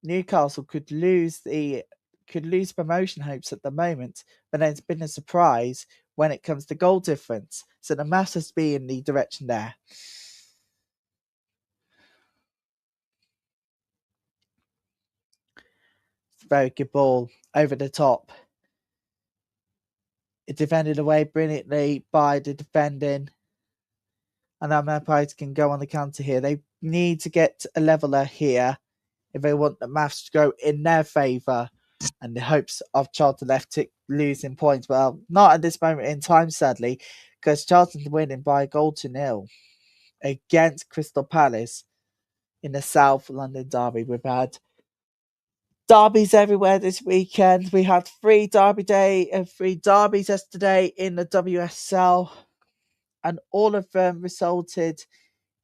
Newcastle could lose promotion hopes at the moment, but there's been a surprise when it comes to goal difference. So the maths has to be in the direction there. It's a very good ball over the top. It defended away brilliantly by the defending. And now Magpies can go on the counter here. They need to get a leveler here if they want the maths to go in their favour, and the hopes of Charlton Athletic losing points. Well, not at this moment in time, sadly, because Charlton's winning by a 0-0 against Crystal Palace in the South London Derby. We've had derbies everywhere this weekend. We had three derbies yesterday in the WSL. and all of them resulted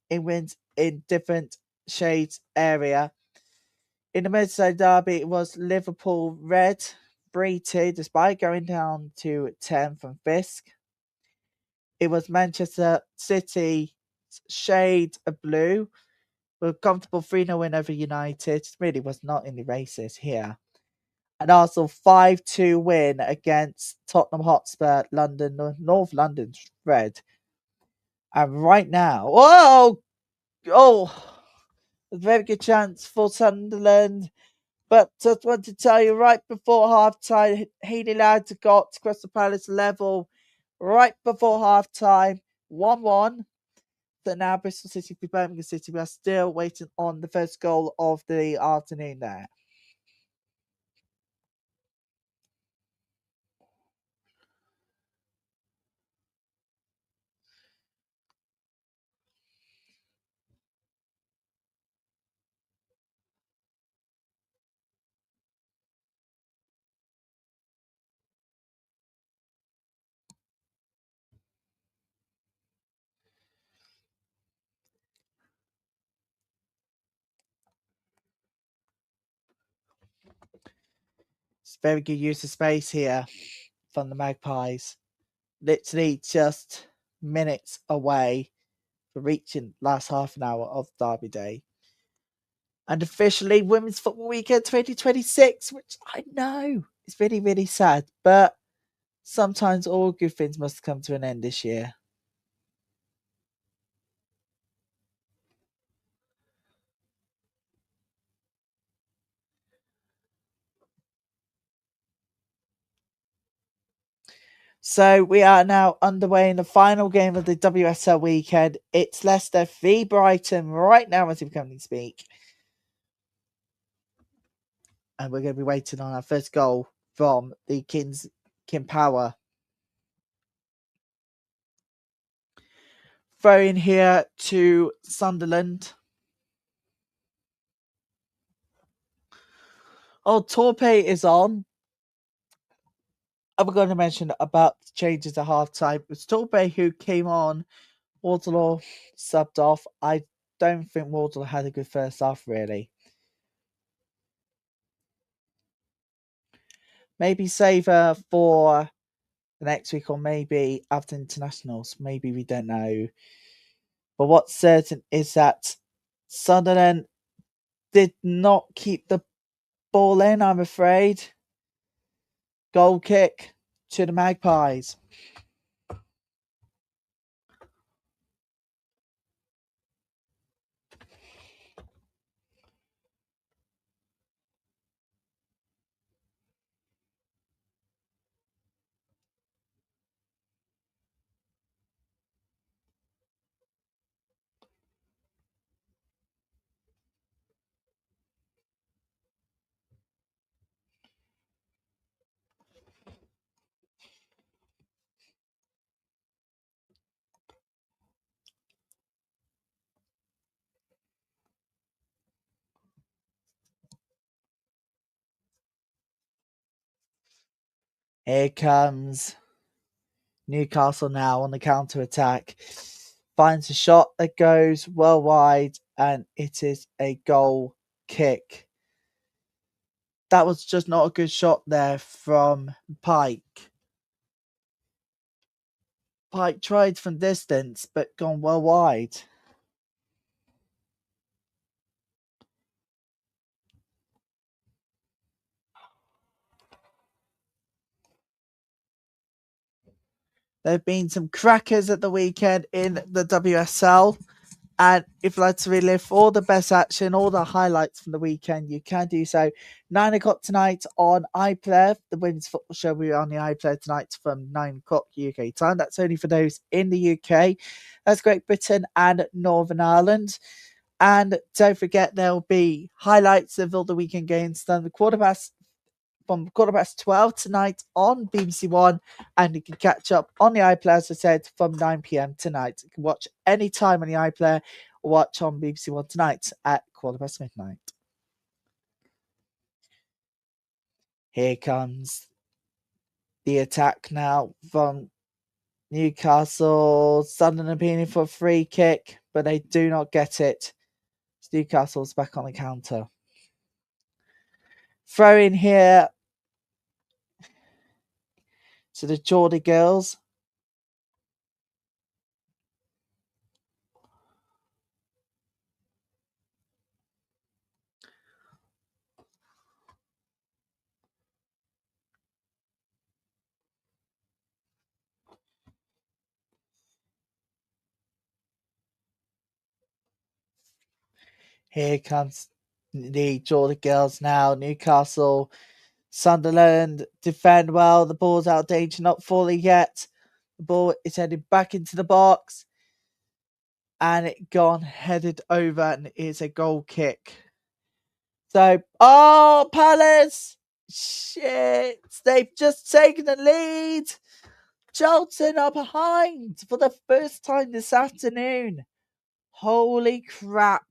in wins in different shades area. In the Merseyside Derby, it was Liverpool red 3-2, despite going down to 10 from Fisk. It was Manchester City shade of blue with a comfortable 3-0 win over United. It really was not in the races here. And Arsenal 5-2 win against Tottenham Hotspur, North London's red. And right now, a very good chance for Sunderland. But just want to tell you, right before half-time, Healy Lads got Crystal Palace level right before half-time, 1-1. So now Bristol City v Birmingham City, we are still waiting on the first goal of the afternoon there. It's very good use of space here from the Magpies. Literally just minutes away for reaching last half an hour of Derby Day. And officially Women's Football Weekend 2026, which I know is really, really sad, but sometimes all good things must come to an end this year. So we are now underway in the final game of the WSL weekend. It's Leicester v Brighton right now as we currently speak. And we're going to be waiting on our first goal from the Kim Power. Throw in here to Sunderland. Oh, Torpe is on. I'm going to mention about the changes at halftime. It was Torpe who came on. Watchalong subbed off. I don't think Watchalong had a good first half, really. Maybe save her for the next week or maybe after internationals. Maybe, we don't know. But what's certain is that Sunderland did not keep the ball in, I'm afraid. Goal kick to the Magpies. Here comes Newcastle now on the counter attack. Finds a shot that goes well wide, and it is a goal kick. That was just not a good shot there from Pike. Pike tried from distance, but gone well wide. There have been some crackers at the weekend in the WSL. And if you'd like to relive all the best action, all the highlights from the weekend, you can do so. 9 o'clock tonight on iPlayer. The women's football show will be on the iPlayer tonight from 9 o'clock UK time. That's only for those in the UK. That's Great Britain and Northern Ireland. And don't forget, there'll be highlights of all the weekend games done from 12 tonight on BBC One, and you can catch up on the iPlayer, as I said, from 9 p.m. tonight. You can watch any time on the iPlayer or watch on BBC One tonight at midnight. Here comes the attack now from Newcastle, Sunderland appealing for a free kick, but they do not get it. Newcastle's back on the counter. Throw in here to the Geordie girls. Here comes the Geordie girls now. Newcastle, Sunderland defend well. The ball's out of danger, not fully yet. The ball is headed back into the box. And it gone headed over, and it's a goal kick. So, oh, Palace! Shit! They've just taken the lead. Charlton are behind for the first time this afternoon. Holy crap.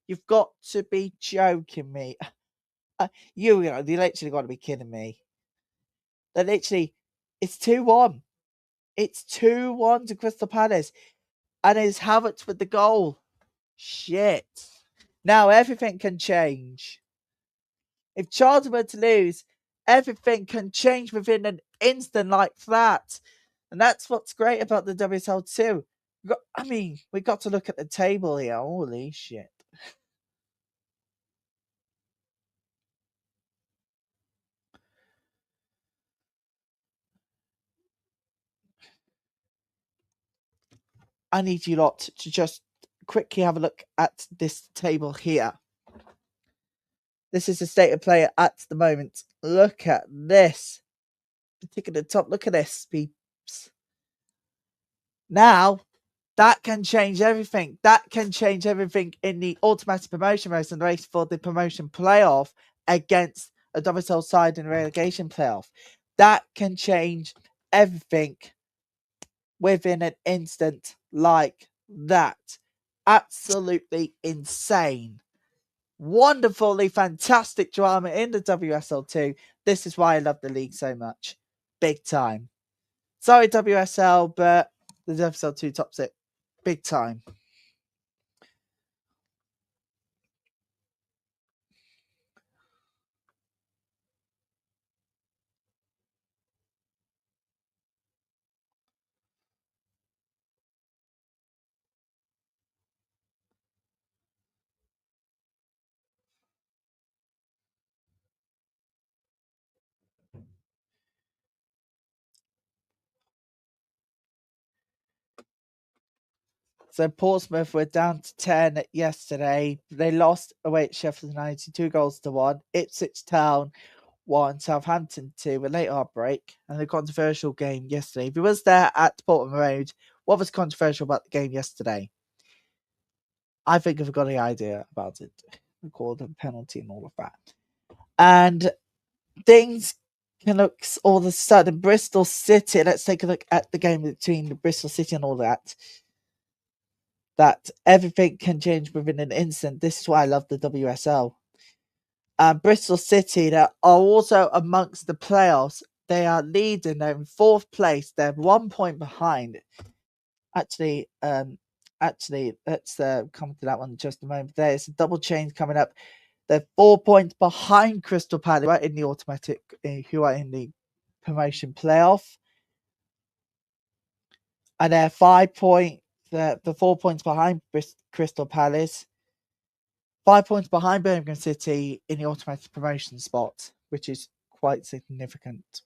You've got to be joking me. You know, they literally got to be kidding me. They're literally, it's 2-1. It's 2-1 to Crystal Palace. And it's Havertz with the goal. Shit. Now everything can change. If Charlton were to lose, everything can change within an instant like that. And that's what's great about the WSL2. We got to look at the table here. Holy shit. I need you lot to just quickly have a look at this table here. This is the state of play at the moment. Look at this. Tick at the top. Look at this, peeps. Now, that can change everything. That can change everything in the automatic promotion race and the race for the promotion playoff against a WSL side in the relegation playoff. That can change everything within an instant like that. Absolutely insane. Wonderfully fantastic drama in the WSL2. This is why I love the league so much. Big time. Sorry, WSL, but the WSL2 tops it. Big time. So Portsmouth were down to 10 yesterday. They lost away at Sheffield United 2-1. Ipswich Town 1, Southampton 2, a late heartbreak, and a controversial game yesterday. If you was there at Portman Road, what was controversial about the game yesterday? I think I've got an idea about it. We called a penalty and all of that. And things can look all of a sudden. Bristol City, let's take a look at the game between the Bristol City and all that. That everything can change within an instant. This is why I love the WSL. Bristol City, that are also amongst the playoffs. They are leading. They're in 4th place. They're 1 point behind. Actually, let's come to that one in just a moment. There's a double change coming up. They're 4 points behind Crystal Palace, right in the automatic, who are in the promotion playoff, and they're 5 points. The 4 points behind Crystal Palace, 5 points behind Birmingham City in the automatic promotion spot, which is quite significant.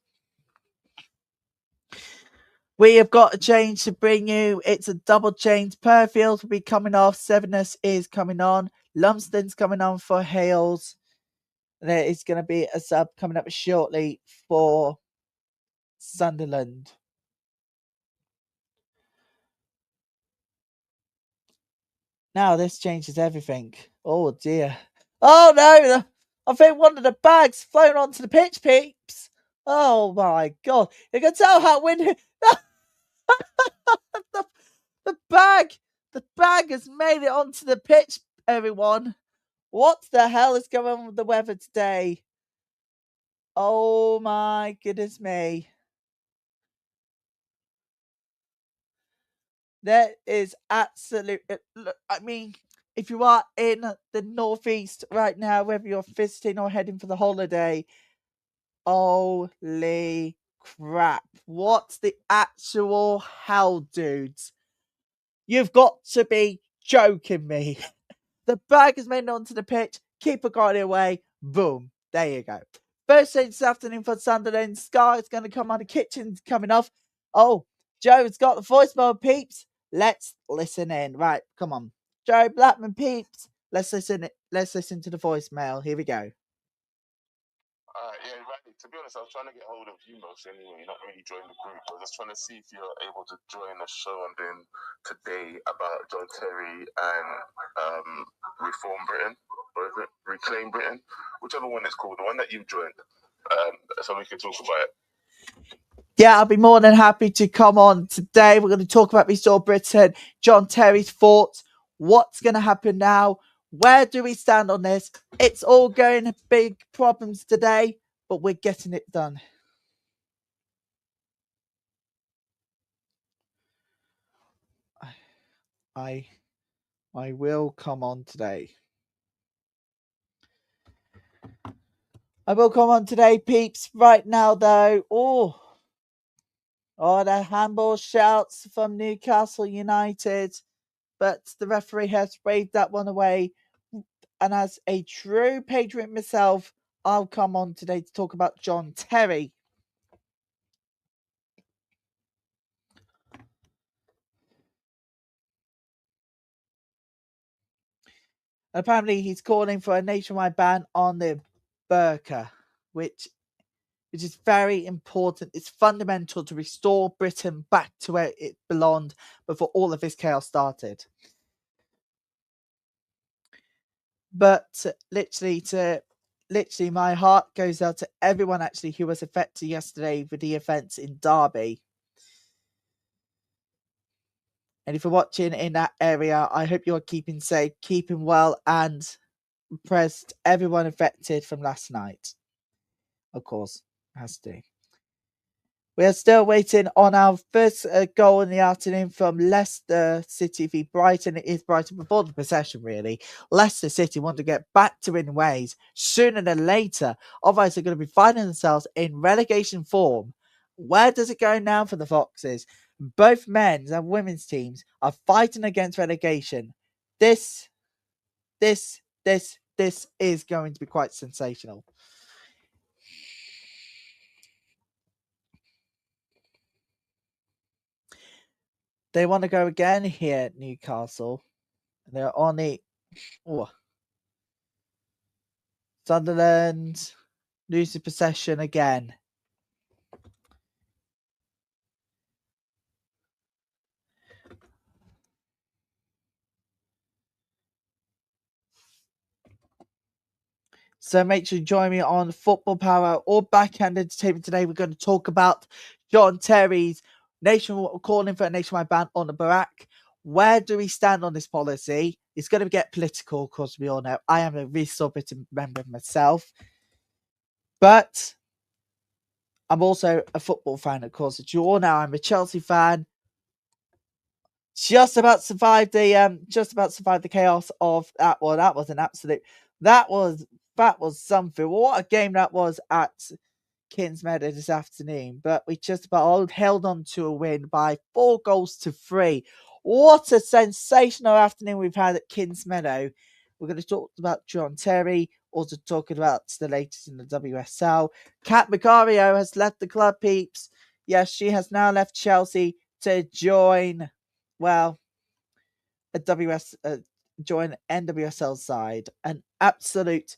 We have got a change to bring you. It's a double change. Perfield will be coming off. Severness is coming on. Lumsden's coming on for Hales. There is going to be a sub coming up shortly for Sunderland. Now this changes everything. Oh dear. Oh no! I think one of the bags flown onto the pitch, peeps. Oh my god. You can tell how windy the bag has made it onto the pitch, everyone. What the hell is going on with the weather today? Oh my goodness me. There is absolute. Look, I mean, if you are in the northeast right now, whether you're visiting or heading for the holiday, holy crap! What's the actual hell, dudes? You've got to be joking me. The bag is made onto the pitch. Keeper got it away. Boom. There you go. First stage this afternoon for Sunderland. Sky is going to come on. The kitchen's coming off. Oh, Joe's got the voicemail, peeps. Let's listen in. Right, come on. Joe Blackman, peeps. Let's listen. Let's listen to the voicemail. Here we go. Yeah, right. To be honest, I was trying to get hold of you most anyway. You're not really joining the group. I was just trying to see if you're able to join the show I'm doing today about John Terry and Reform Britain, or is it Reclaim Britain? Whichever one it's called, the one that you've joined. So we can talk about it. Yeah, I'll be more than happy to come on today. We're going to talk about Restore Britain, John Terry's thoughts, what's going to happen now, where do we stand on this? It's all going to big problems today, but we're getting it done. I will come on today. I will come on today, peeps. Right now, though, the handball shouts from Newcastle United, but the referee has waved that one away. And as a true patriot myself, I'll come on today to talk about John Terry. Apparently, he's calling for a nationwide ban on the burqa, which is very important. It's fundamental to restore Britain back to where it belonged before all of this chaos started. But literally, my heart goes out to everyone actually who was affected yesterday with the events in Derby. And if you're watching in that area, I hope you're keeping safe, keeping well, and pressed everyone affected from last night. Of course, has to. We are still waiting on our first goal in the afternoon from Leicester City v Brighton. It is Brighton before the possession, really. Leicester City want to get back to winning ways sooner than later. Otherwise, they're going to be finding themselves in relegation form. Where does it go now for the Foxes? Both men's and women's teams are fighting against relegation. This is going to be quite sensational. They want to go again here at Newcastle. They're on the Sunderland loses possession again. So make sure you join me on Football Power or Backhand Entertainment today. We're going to talk about John Terry's calling for a nationwide ban on the Barack. Where do we stand on this policy? It's going to get political, of course, we all know. I am a Restore Britain member myself. But I'm also a football fan, of course. As you all know, I'm a Chelsea fan. Just about survived the chaos of that one. That was an absolute. That was something. What a game that was at Kingsmeadow this afternoon. But we just about held on to a win by 4-3. What a sensational afternoon we've had at Kingsmeadow. We're going to talk about John Terry, also talking about the latest in the WSL. Kat Macario has left the club, peeps. Yes, she has now left Chelsea to join, well, join NWSL side. An absolute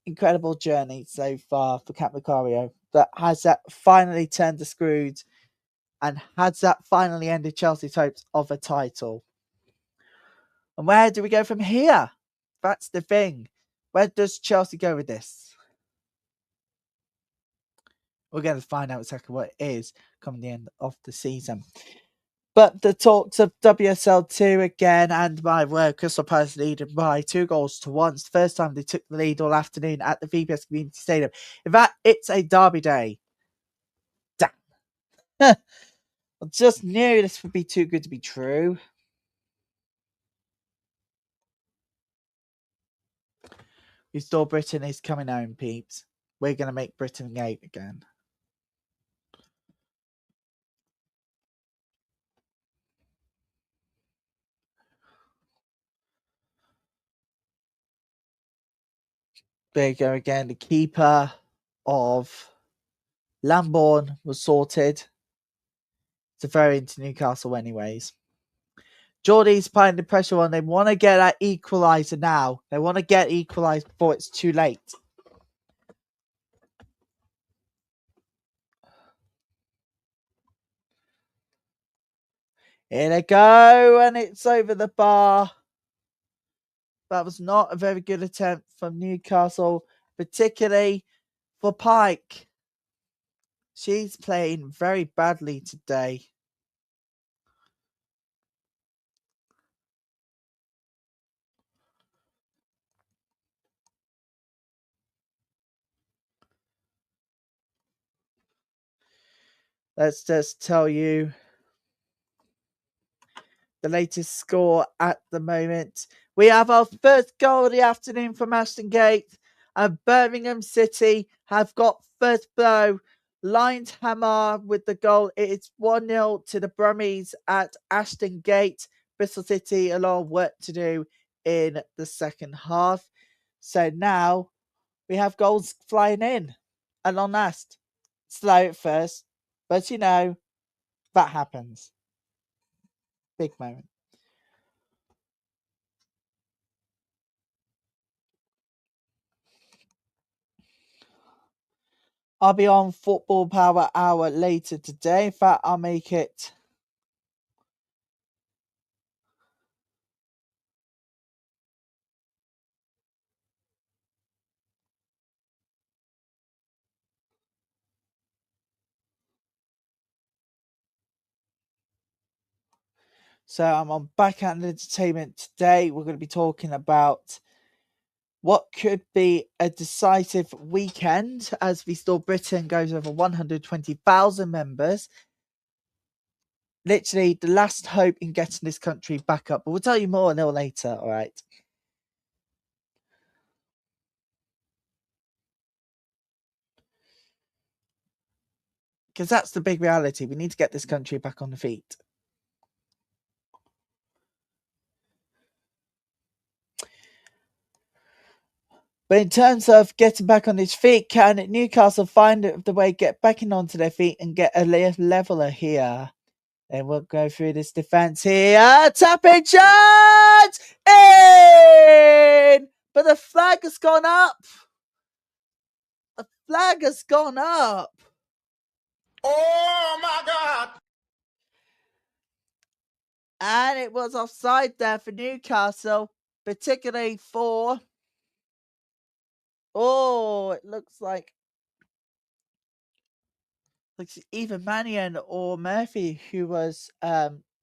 incredible journey so far for Kat Macario. That has that finally turned the screws and has that finally ended Chelsea's hopes of a title. And where do we go from here? That's the thing. Where does Chelsea go with this? We're going to find out exactly what it is coming the end of the season. But the talks of WSL2 again, and my word, Crystal Palace leading by 2-1. It's the first time they took the lead all afternoon at the VPS Community Stadium. In fact, it's a derby day. Damn. I just knew this would be too good to be true. Restore Britain is coming home, peeps. We're going to make Britain great again. There you go again. The keeper of Lambourne was sorted. It's a very into Newcastle anyways. Geordie's putting the pressure on. They want to get that equaliser now. They want to get equalised before it's too late. Here they go, and it's over the bar. That was not a very good attempt from Newcastle, particularly for Pike. She's playing very badly today. Let's just tell you the latest score at the moment. We have our first goal of the afternoon from Ashton Gate, and Birmingham City have got first blow. Lions Hammer with the goal. It is 1-0 to the Brummies at Ashton Gate. Bristol City a lot of work to do in the second half. So now we have goals flying in. And on last, slow at first, but you know, that happens. Big moment. I'll be on Football Power Hour later today. In fact, I'll make it. So I'm on Backhand Entertainment today. We're going to be talking about what could be a decisive weekend as Restore Britain goes over 120,000 members. Literally the last hope in getting this country back up. But we'll tell you more a little later, all right? Because that's the big reality. We need to get this country back on the feet. But in terms of getting back on his feet, can Newcastle find the way get back onto their feet and get a leveler here? And we'll go through this defense here. Tapping chance in, but the flag has gone up. The flag has gone up. Oh my God! And it was offside there for Newcastle, particularly for. Oh, it looks like either Mannion or Murphy who was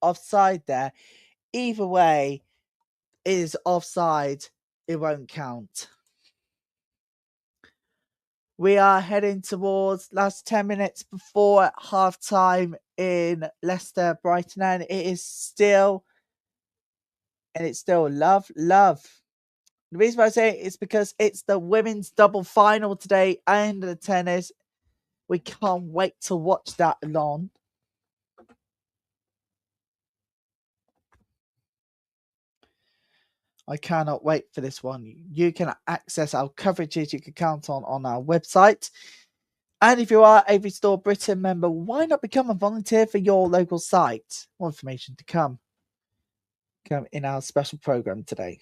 offside there. Either way, it is offside. It won't count. We are heading towards last 10 minutes before half time in Leicester Brighton, and it's still love. The reason why I say it is because it's the women's double final today and the tennis. We can't wait to watch that along. I cannot wait for this one. You can access our coverages you can count on our website. And if you are a Restore Britain member, why not become a volunteer for your local site? More information to come in our special program today.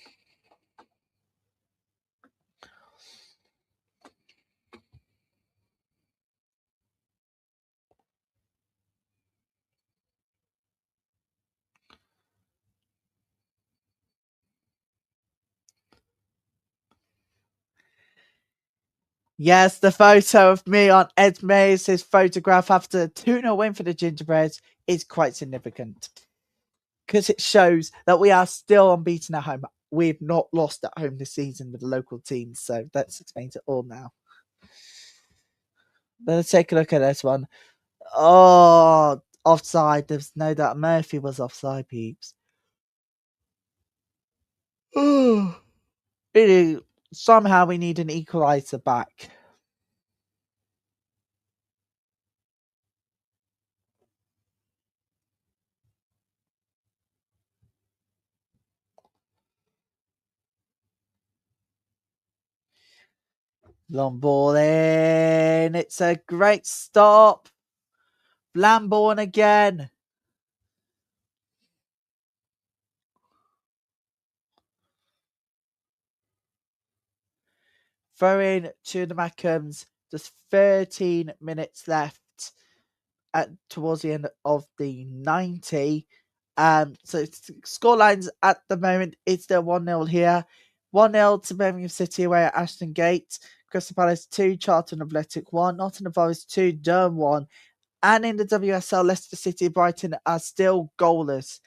Yes, the photo of me on Ed Mays' photograph after the 2-0 win for the Gingerbreads is quite significant because it shows that we are still unbeaten at home. We've not lost at home this season with the local teams, so that explains it all now. Let's take a look at this one. Oh, offside. There's no doubt Murphy was offside, peeps. Really, somehow we need an equalizer back. Long ball in. It's a great stop. Lambourne again. Throw in to the Mackhams. Just 13 minutes left towards the end of the 90. So scorelines at the moment, it's still 1-0 here. 1-0 to Birmingham City away at Ashton Gate. Crystal Palace 2, Charlton Athletic 1, Nottingham Forest 2, Durham 1. And in the WSL, Leicester City and Brighton are still goalless.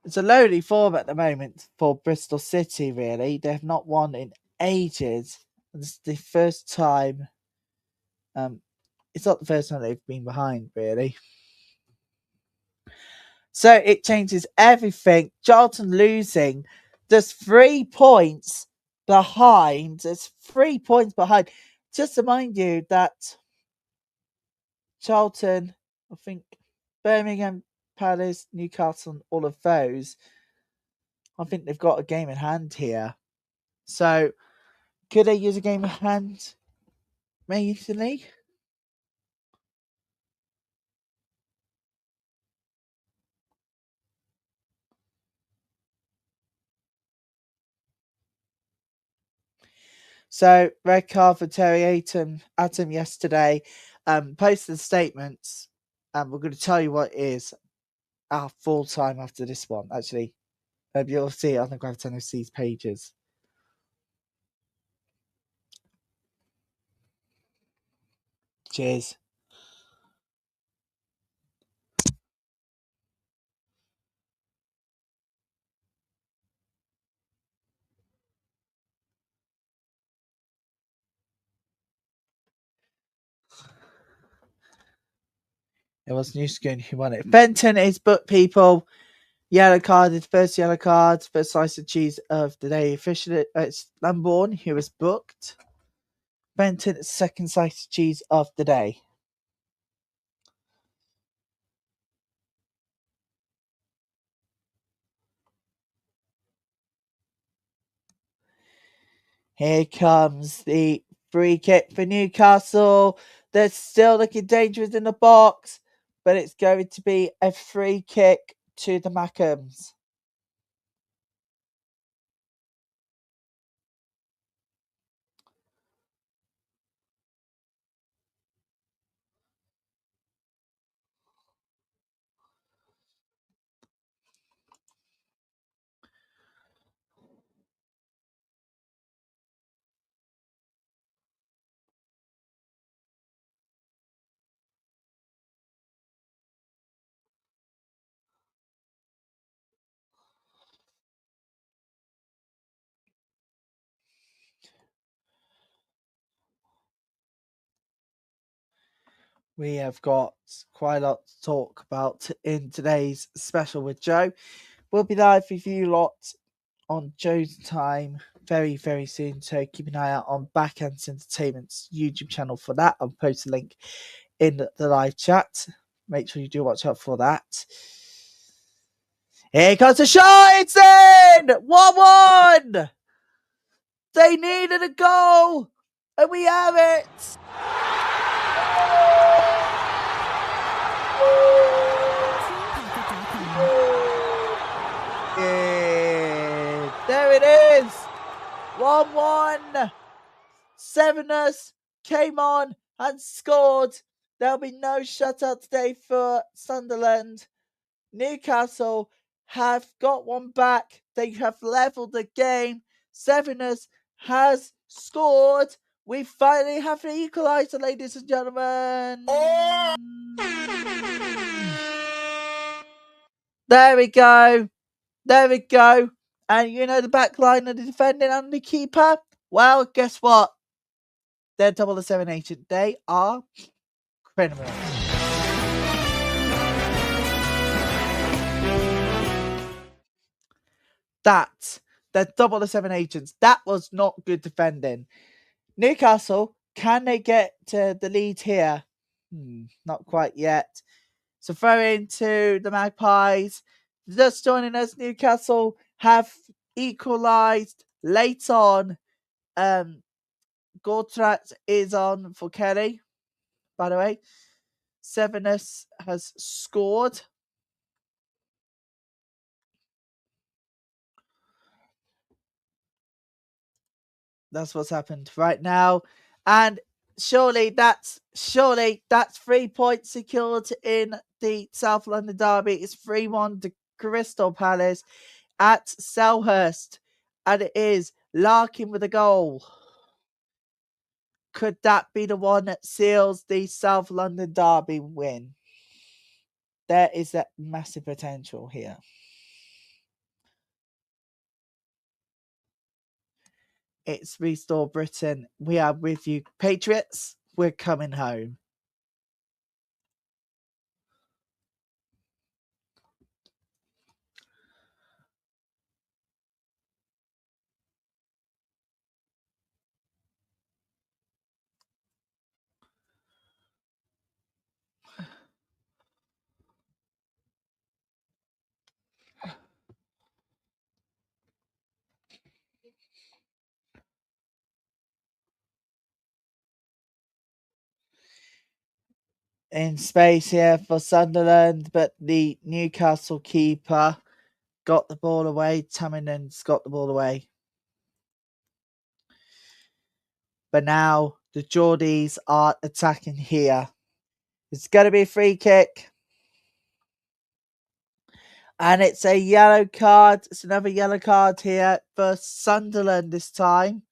It's a lonely form at the moment for Bristol City, really. They've not won in ages. It's the first time. It's not the first time they've been behind, really. So it changes everything. Charlton losing. There's 3 points behind. There's 3 points behind. Just to remind you that Charlton, I think Birmingham, Palace, Newcastle, all of those, I think they've got a game in hand here. So could they use a game in hand recently? So red card for Terry Atom yesterday. Posted statements, and we're going to tell you what it is our full time after this one. Actually, you'll see it on the Gravity NFC's pages. Cheers. It was New Skin who won it. Benton is booked, people. Yellow card, his first yellow card, first slice of cheese of the day. Officially, it's Lambourne who was booked. Benton, second slice of cheese of the day. Here comes the free kick for Newcastle. They're still looking dangerous in the box, but it's going to be a free kick to the Mackhams. We have got quite a lot to talk about in today's special with Joe. We'll be live with you lot on Joe's time very, very soon. So keep an eye out on Backhands Entertainment's YouTube channel for that. I'll post a link in the live chat. Make sure you do watch out for that. Here comes the shot. It's in! 1-1! They needed a goal, and we have it! Yeah, there it is! 1-1! Severnus came on and scored. There'll be no shutout today for Sunderland. Newcastle have got one back. They have levelled the game. Severnus has scored. We finally have an equaliser, ladies and gentlemen. There we go. There we go. And you know the back line of the defending and the keeper? Well, guess what? They're 007 agent. They are criminals. They're 007 agents. That was not good defending. Newcastle, can they get to the lead here? Not quite yet. So throw into the Magpies. Just joining us, Newcastle have equalised late on. Gortrat is on for Kelly, by the way. Severness has scored. That's what's happened right now. And surely that's 3 points secured in the South London Derby. It's 3-1 to Crystal Palace at Selhurst. And it is Larkin with a goal. Could that be the one that seals the South London Derby win? There is that massive potential here. It's Restore Britain. We are with you, Patriots. We're coming home. In space here for Sunderland, but the Newcastle keeper got the ball away. Taminen's got the ball away. But now the Geordies are attacking here. It's going to be a free kick. And it's a yellow card. It's another yellow card here for Sunderland this time.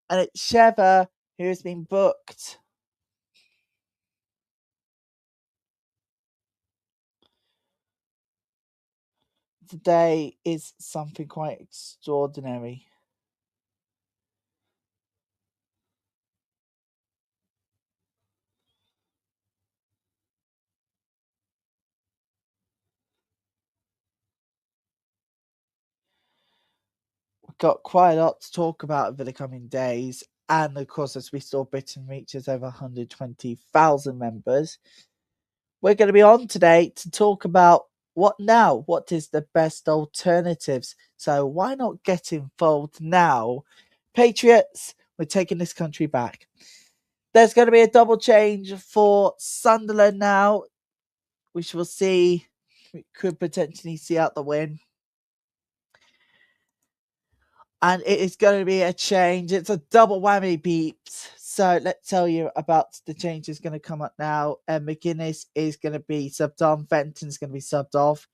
And it's Sheva who has been booked. Today is something quite extraordinary. We've got quite a lot to talk about over the coming days. And of course, as Restore Britain reaches over 120,000 members, we're going to be on today to talk about what now? What is the best alternatives? So why not get involved now? Patriots, we're taking this country back. There's going to be a double change for Sunderland now, which we'll see. We could potentially see out the win. And it is going to be a change. It's a double whammy beeps. So let's tell you about the changes going to come up now. McGuinness is going to be subbed on. Fenton's going to be subbed off.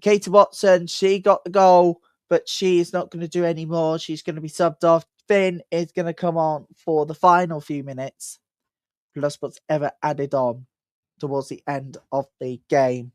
Katie Watson, she got the goal, but she is not going to do any more. She's going to be subbed off. Finn is going to come on for the final few minutes, plus what's ever added on towards the end of the game.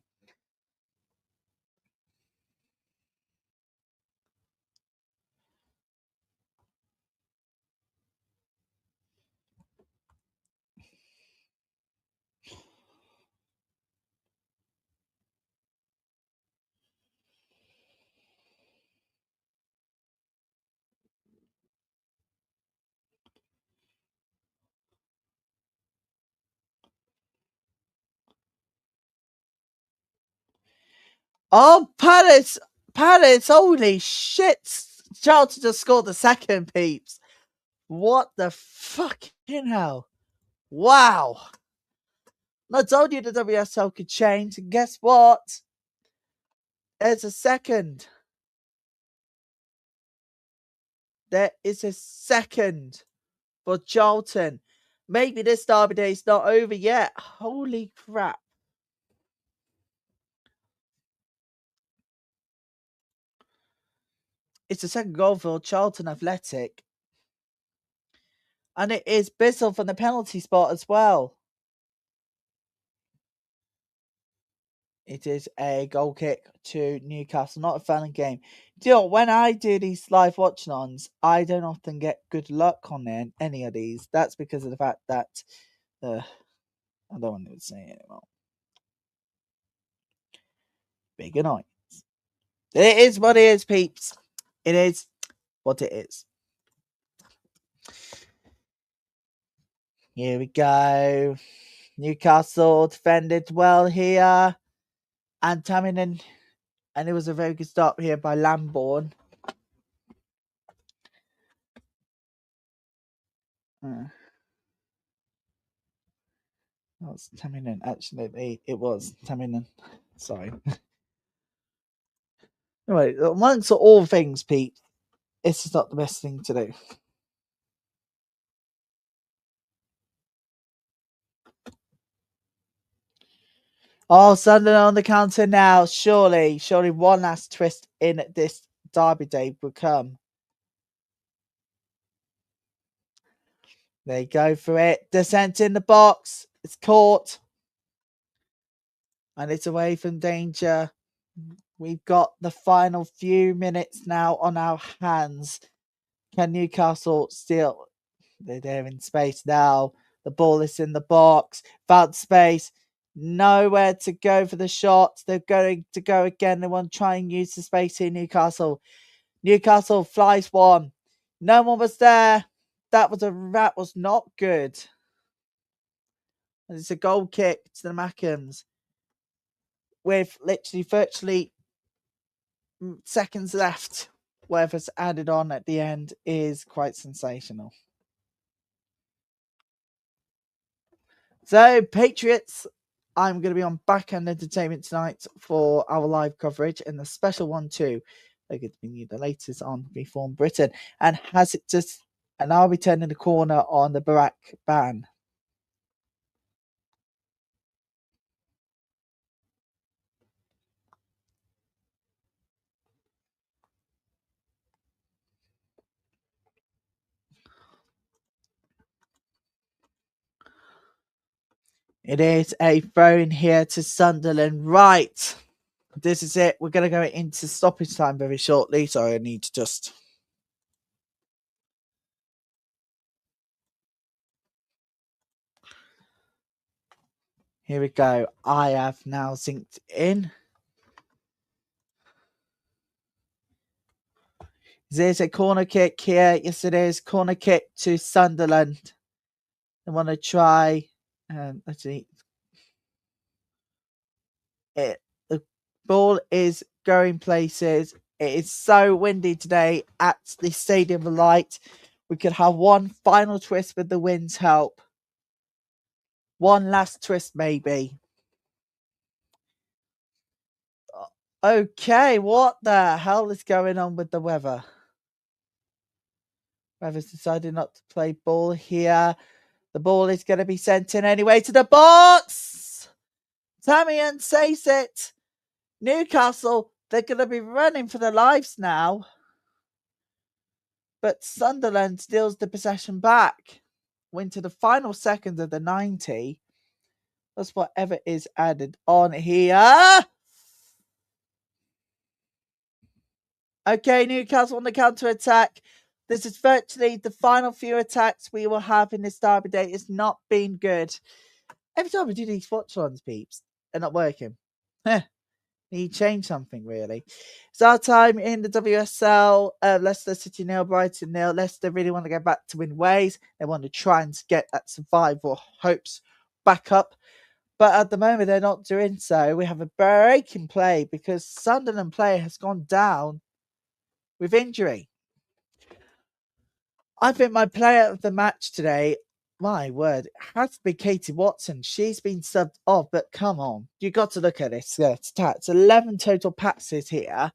Oh, Palace, holy shit. Charlton just scored the second, peeps. What the fucking hell? Wow. I told you the WSL could change, and guess what? There's a second. There is a second for Charlton. Maybe this derby day is not over yet. Holy crap. It's the second goal for Charlton Athletic. And it is Bissell from the penalty spot as well. It is a goal kick to Newcastle. Not a fun game. Do you know, when I do these live watch-alongs, I don't often get good luck on any of these. That's because of the fact that I don't want to say it anymore. Big annoyance. It is what it is, peeps. It is what it is. Here we go. Newcastle defended well here. And Taminen. And it was a very good start here by Lambourne. That was Taminen. Actually, it was Taminen. Sorry. Anyway, amongst all things, Pete, this is not the best thing to do. Oh, Sunderland on the counter now. Surely one last twist in this Derby day will come. They go for it. Descent in the box. It's caught. And it's away from danger. We've got the final few minutes now on our hands. Can Newcastle still? They're there in space now. The ball is in the box. Found space. Nowhere to go for the shot. They're going to go again. They want to try and use the space here, Newcastle. Newcastle flies one. No one was there. That was not good. And it's a goal kick to the Mackhams with literally virtually seconds left. Whatever's added on at the end is quite sensational. So, Patriots, I'm going to be on Backhand Entertainment tonight for our live coverage, and the special one too. They're going to be the latest on Reform Britain, and I'll be turning the corner on the Barack ban. It is a throw-in here to Sunderland. Right. This is it. We're going to go into stoppage time very shortly, so I need to just... Here we go. I have now synced in. There's a corner kick here. Yes, it is. Corner kick to Sunderland. They want to try... let's see. The ball is going places. It is so windy today at the Stadium of Light. We could have one final twist with the wind's help. One last twist, maybe. Okay, what the hell is going on with the weather? Weather's decided not to play ball here. The ball is going to be sent in anyway to the box. Tamian says it. Newcastle, they're going to be running for their lives now. But Sunderland steals the possession back. Went to the final seconds of the 90. That's whatever is added on here. Okay, Newcastle on the counter-attack. This is virtually the final few attacks we will have in this Derby day. It's not been good. Every time we do these watch-alongs, peeps, they're not working. Need to change something, really. It's our time in the WSL. Leicester City 0, Brighton 0. Leicester really want to get back to win ways. They want to try and get that survival hopes back up. But at the moment, they're not doing so. We have a break in play because Sunderland player has gone down with injury. I think my player of the match today, my word, has to be Katie Watson. She's been subbed off, but come on. You got to look at this stats. 11 total passes here.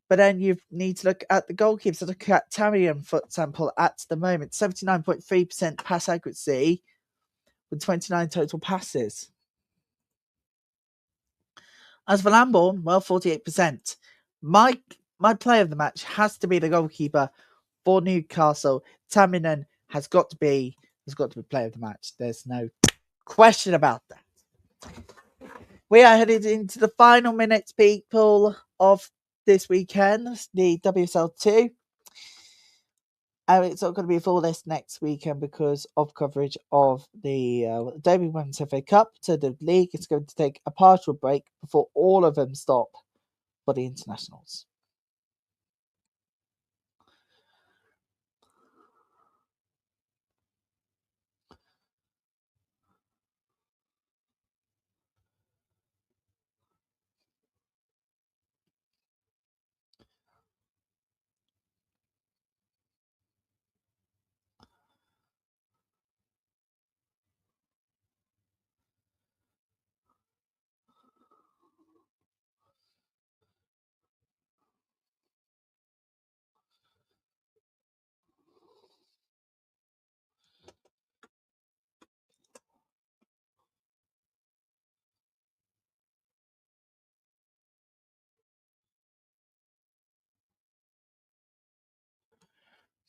But then you need to look at the goalkeepers. So look at Tamian, for example, at the moment. 79.3% pass accuracy with 29 total passes. As for Lambourne, well, 48%. My player of the match has to be the goalkeeper for Newcastle. Taminen has got to be player of the match. There's no question about that. We are headed into the final minutes, people, of this weekend, the WSL2. And it's not going to be a full list next weekend because of coverage of the Derby Women's FA Cup. So the league is going to take a partial break before all of them stop for the internationals.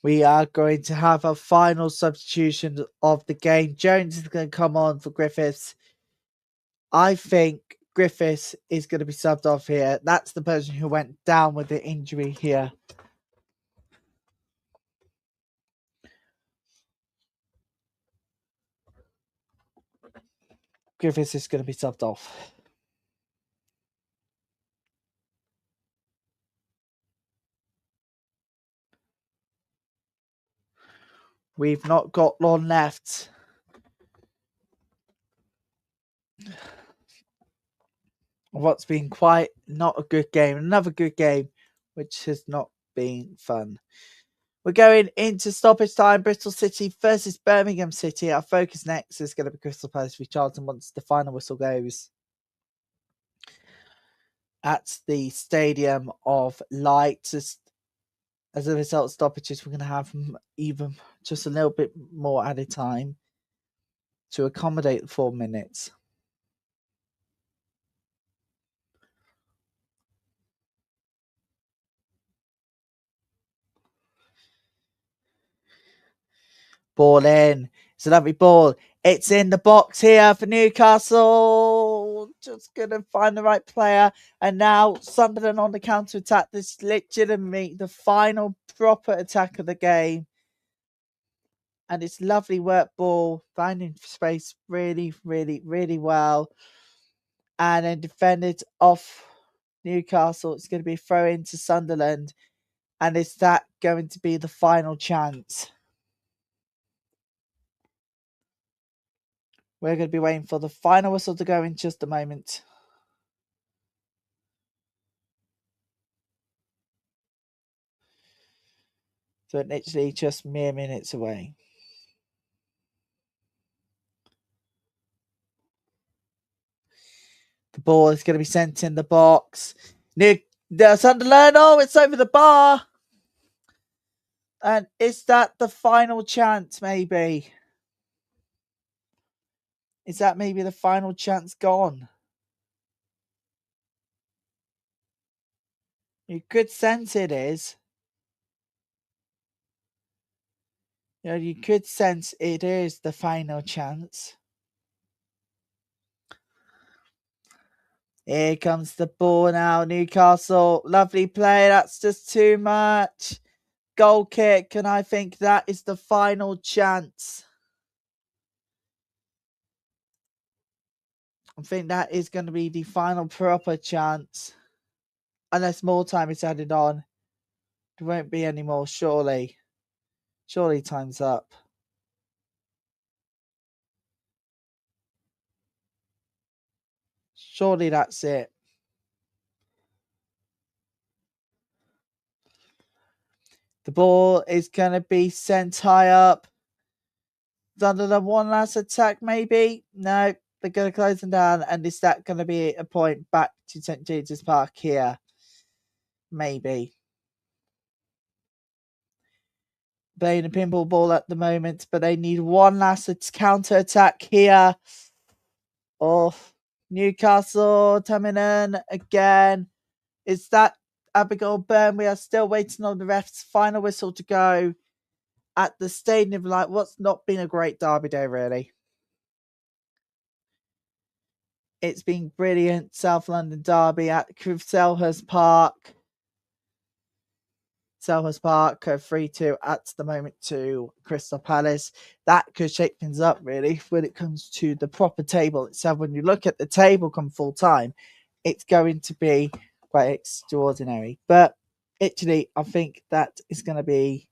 We are going to have a final substitution of the game. Jones is going to come on for Griffiths. I think Griffiths is going to be subbed off here. That's the person who went down with the injury here. Griffiths is going to be subbed off. We've not got long left. What's been quite not a good game. Another good game, which has not been fun. We're going into stoppage time. Bristol City versus Birmingham City. Our focus next is going to be Crystal Palace v Charlton once the final whistle goes. At the Stadium of Light. As a result of stoppages, we're going to have even just a little bit more added time to accommodate the 4 minutes. Ball in. It's a lovely ball. It's in the box here for Newcastle. Just going to find the right player. And now Sunderland on the counter-attack. This is legitimately the final proper attack of the game. And it's lovely work ball. Finding space really, really, really well. And then defended off Newcastle. It's going to be a throw into Sunderland. And is that going to be the final chance? We're going to be waiting for the final whistle to go in just a moment. So literally just mere minutes away. The ball is going to be sent in the box. Sunderland, oh, it's over the bar. And is that the final chance, maybe? Is that maybe the final chance gone? You could sense it is. You could sense it is the final chance. Here comes the ball now, Newcastle. Lovely play. That's just too much. Goal kick, and I think that is the final chance. I think that is going to be the final proper chance. Unless more time is added on. There won't be any more, surely. Surely time's up. Surely that's it. The ball is going to be sent high up. Under the one last attack, maybe? No, they're going to close them down. And is that going to be a point back to St. James's Park here? Maybe. Playing a pinball ball at the moment, but they need one last counter attack here. Oh, Newcastle coming in again. Is that Abigail Byrne? We are still waiting on the ref's final whistle to go at the Stadium of Light. What's not been a great derby day, really. It's been brilliant. South London Derby at Selhurst Park. Selhurst Park 3-2 at the moment to Crystal Palace. That could shake things up really when it comes to the proper table itself. When you look at the table come full time, it's going to be quite extraordinary. But actually, I think that is going to be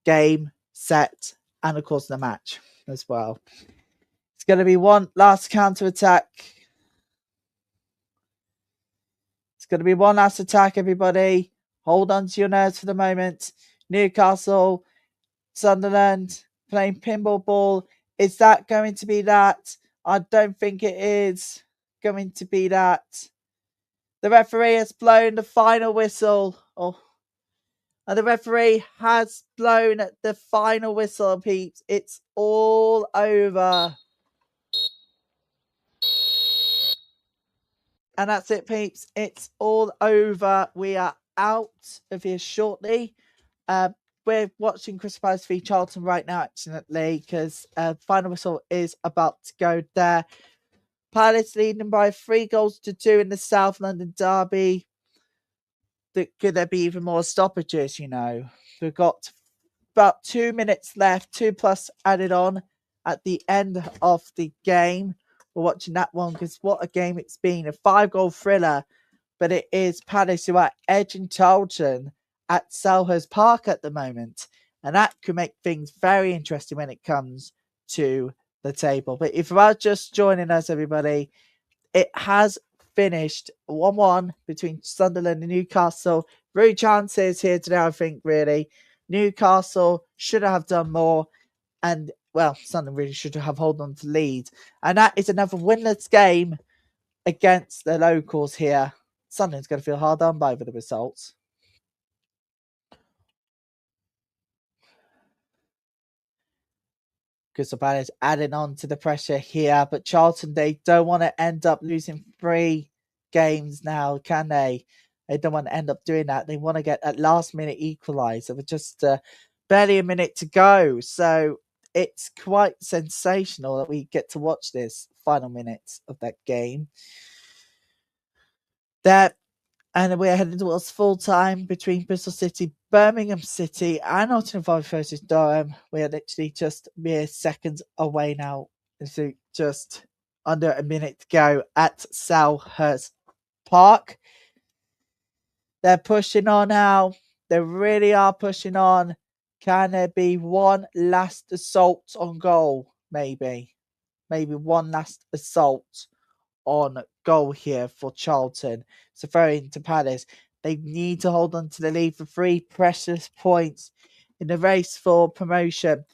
game, set, and of course the match as well. It's going to be one last counter attack. It's going to be one last attack, everybody. Hold on to your nerves for the moment. Newcastle, Sunderland playing pinball ball. Is that going to be that? I don't think it is going to be that. The referee has blown the final whistle. And the referee has blown the final whistle, peeps. It's all over. And that's it, peeps. It's all over. We are out of here shortly. We're watching Crystal Palace v Charlton right now, actually, because final whistle is about to go there. Palace leading by 3-2 in the South London Derby. Could there be even more stoppages, you know? We've got about 2 minutes left, 2+ added on at the end of the game. We're watching that one because what a game it's been. A 5-goal thriller, but it is Palace who are edging Charlton at Selhurst Park at the moment. And that could make things very interesting when it comes to the table. But if you are just joining us, everybody, it has finished 1-1 between Sunderland and Newcastle. Very chances here today, I think, really. Newcastle should have done more. And, well, Sunderland really should have held on to lead. And that is another winless game against the locals here. Sunderland's going to feel hard done by the results. Crystal Palace adding on to the pressure here, but Charlton, they don't want to end up losing 3 games now, can they? They don't want to end up doing that. They want to get that last-minute equalizer with just barely a minute to go. So it's quite sensational that we get to watch this final minutes of that game. And we're heading towards full time between Bristol City, Birmingham City, and Nottingham Forest versus Durham. We're literally just mere seconds away now. So just under a minute to go at Selhurst Park. They're pushing on now. They really are pushing on. Can there be one last assault on goal? Maybe one last assault on goal here for Charlton. So throw into Palace. They need to hold on to the lead for 3 precious points in the race for promotion.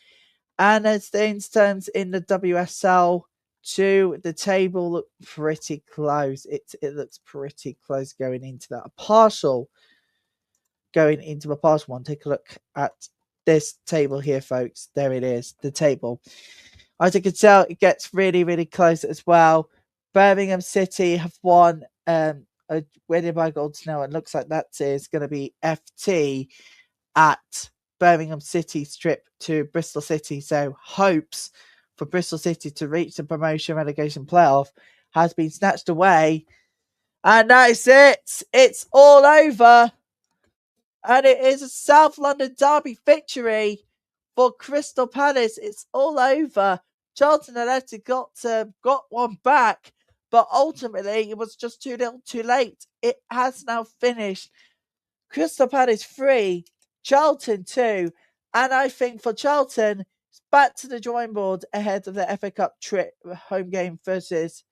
And as things stands in the WSL2, the table looks pretty close. It looks pretty close going into that. Going into a partial one. Take a look at this table here, folks. There it is, the table. As you can tell, it gets really, really close as well. Birmingham City have won a winning by goal to nil, and looks like that is going to be FT at Birmingham City strip to Bristol City. So hopes for Bristol City to reach the promotion relegation playoff has been snatched away. And that is it. It's all over. And it is a South London Derby victory for Crystal Palace. It's all over. Charlton Athletic got one back, but ultimately it was just too little too late. It has now finished. Crystal Palace 3, Charlton 2. And I think for Charlton, it's back to the drawing board ahead of the FA Cup trip home game versus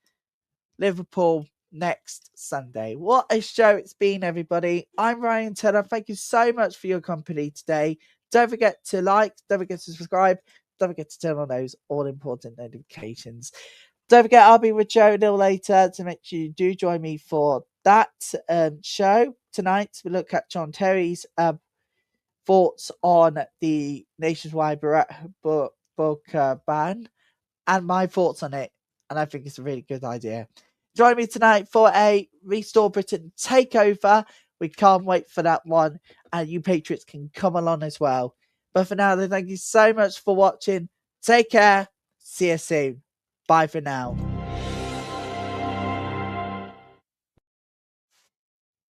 Liverpool next Sunday. What a show it's been, everybody. I'm Ryan Taylor. Thank you so much for your company today. Don't forget to like, don't forget to subscribe, don't forget to turn on those all important notifications. Don't forget, I'll be with Joe a little later to make sure you do join me for that show tonight. We look at John Terry's thoughts on the nationwide book ban and my thoughts on it. And I think it's a really good idea. Join me tonight for a Restore Britain takeover. We can't wait for that one. And you Patriots can come along as well. But for now, thank you so much for watching. Take care. See you soon. Bye for now.